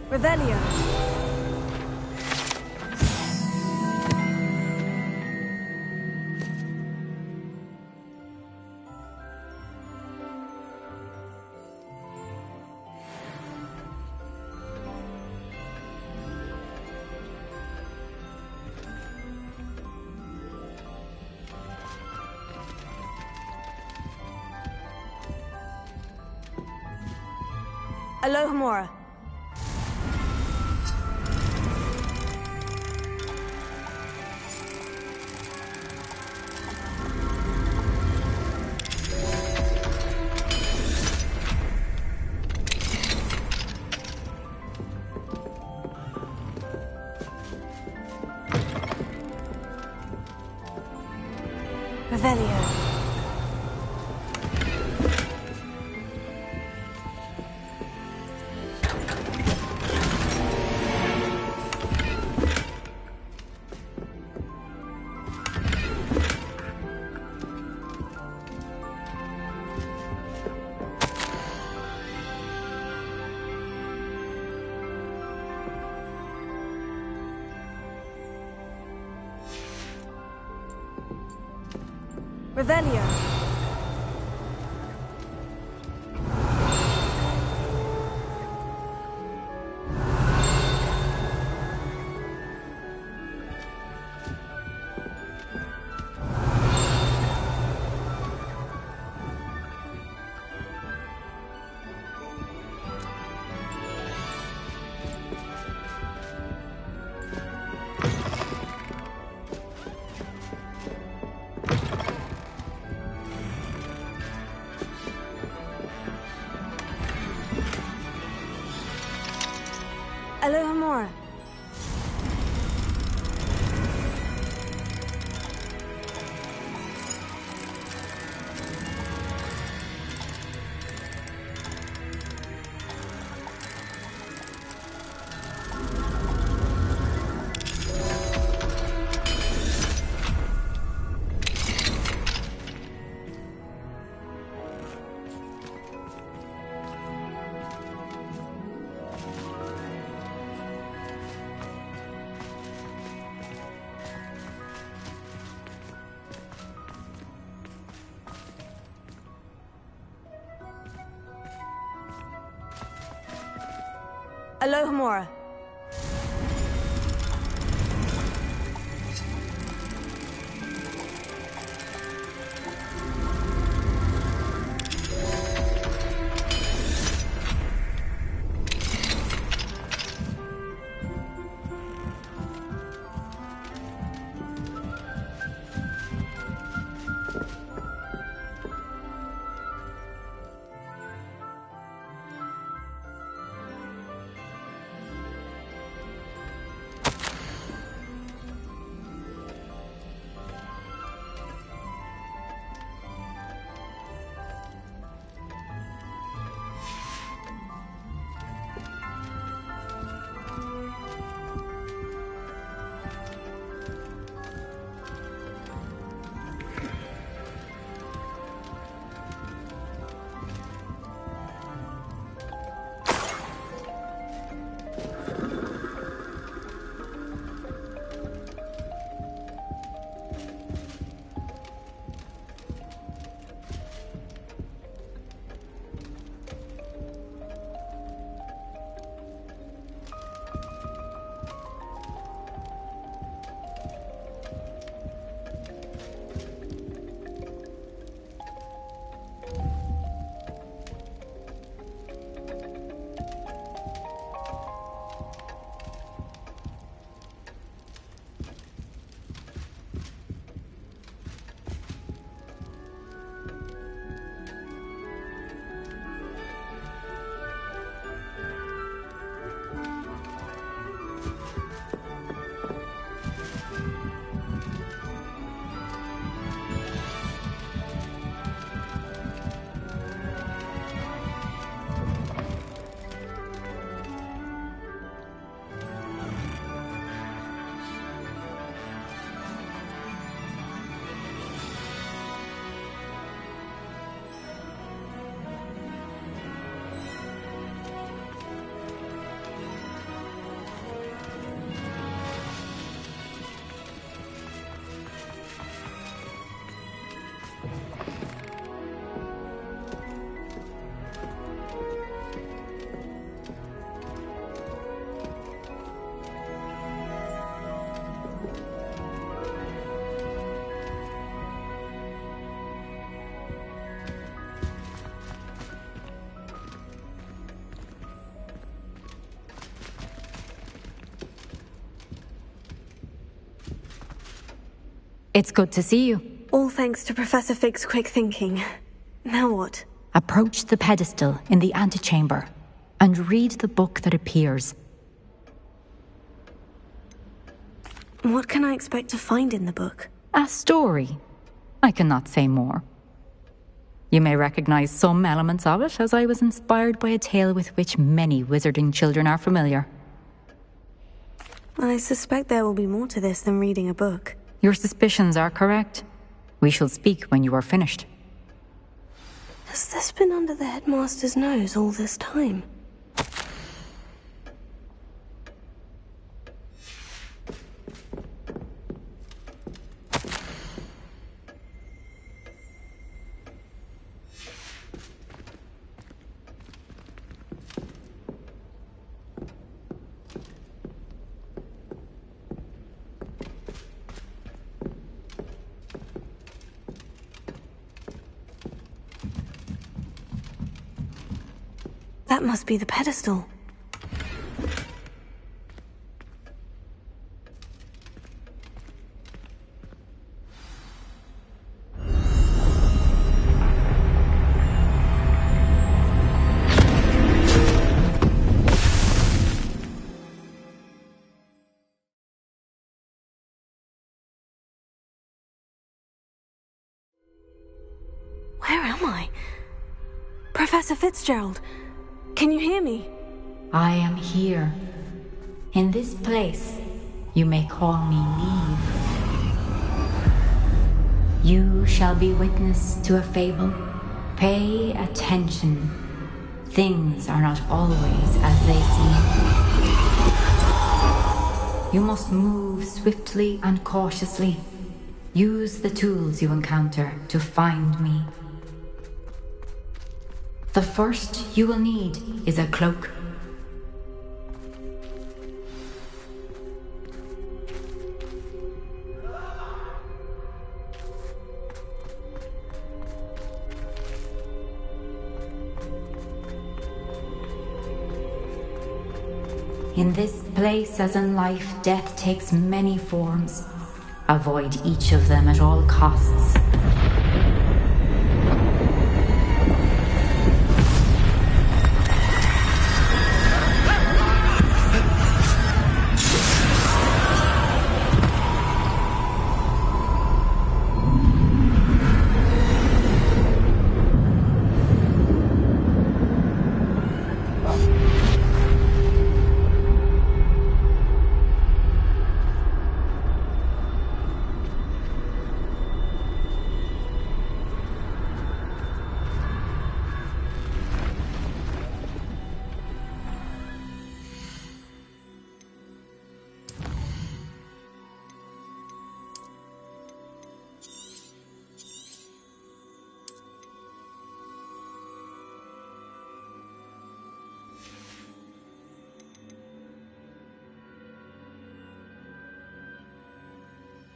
Revelio. Alohomora. Revelio. Revelio. Alohomora. Alohomora. It's good to see you. All thanks to Professor Fig's quick thinking. Now what? Approach the pedestal in the antechamber and read the book that appears. What can I expect to find in the book? A story. I cannot say more. You may recognize some elements of it, as I was inspired by a tale with which many wizarding children are familiar. I suspect there will be more to this than reading a book. Your suspicions are correct. We shall speak when you are finished. Has this been under the headmaster's nose all this time? That must be the pedestal. Where am I? Professor Fitzgerald, can you hear me? I am here. In this place, you may call me Neve. You shall be witness to a fable. Pay attention. Things are not always as they seem. You must move swiftly and cautiously. Use the tools you encounter to find me. The first you will need is a cloak. In this place, as in life, death takes many forms. Avoid each of them at all costs.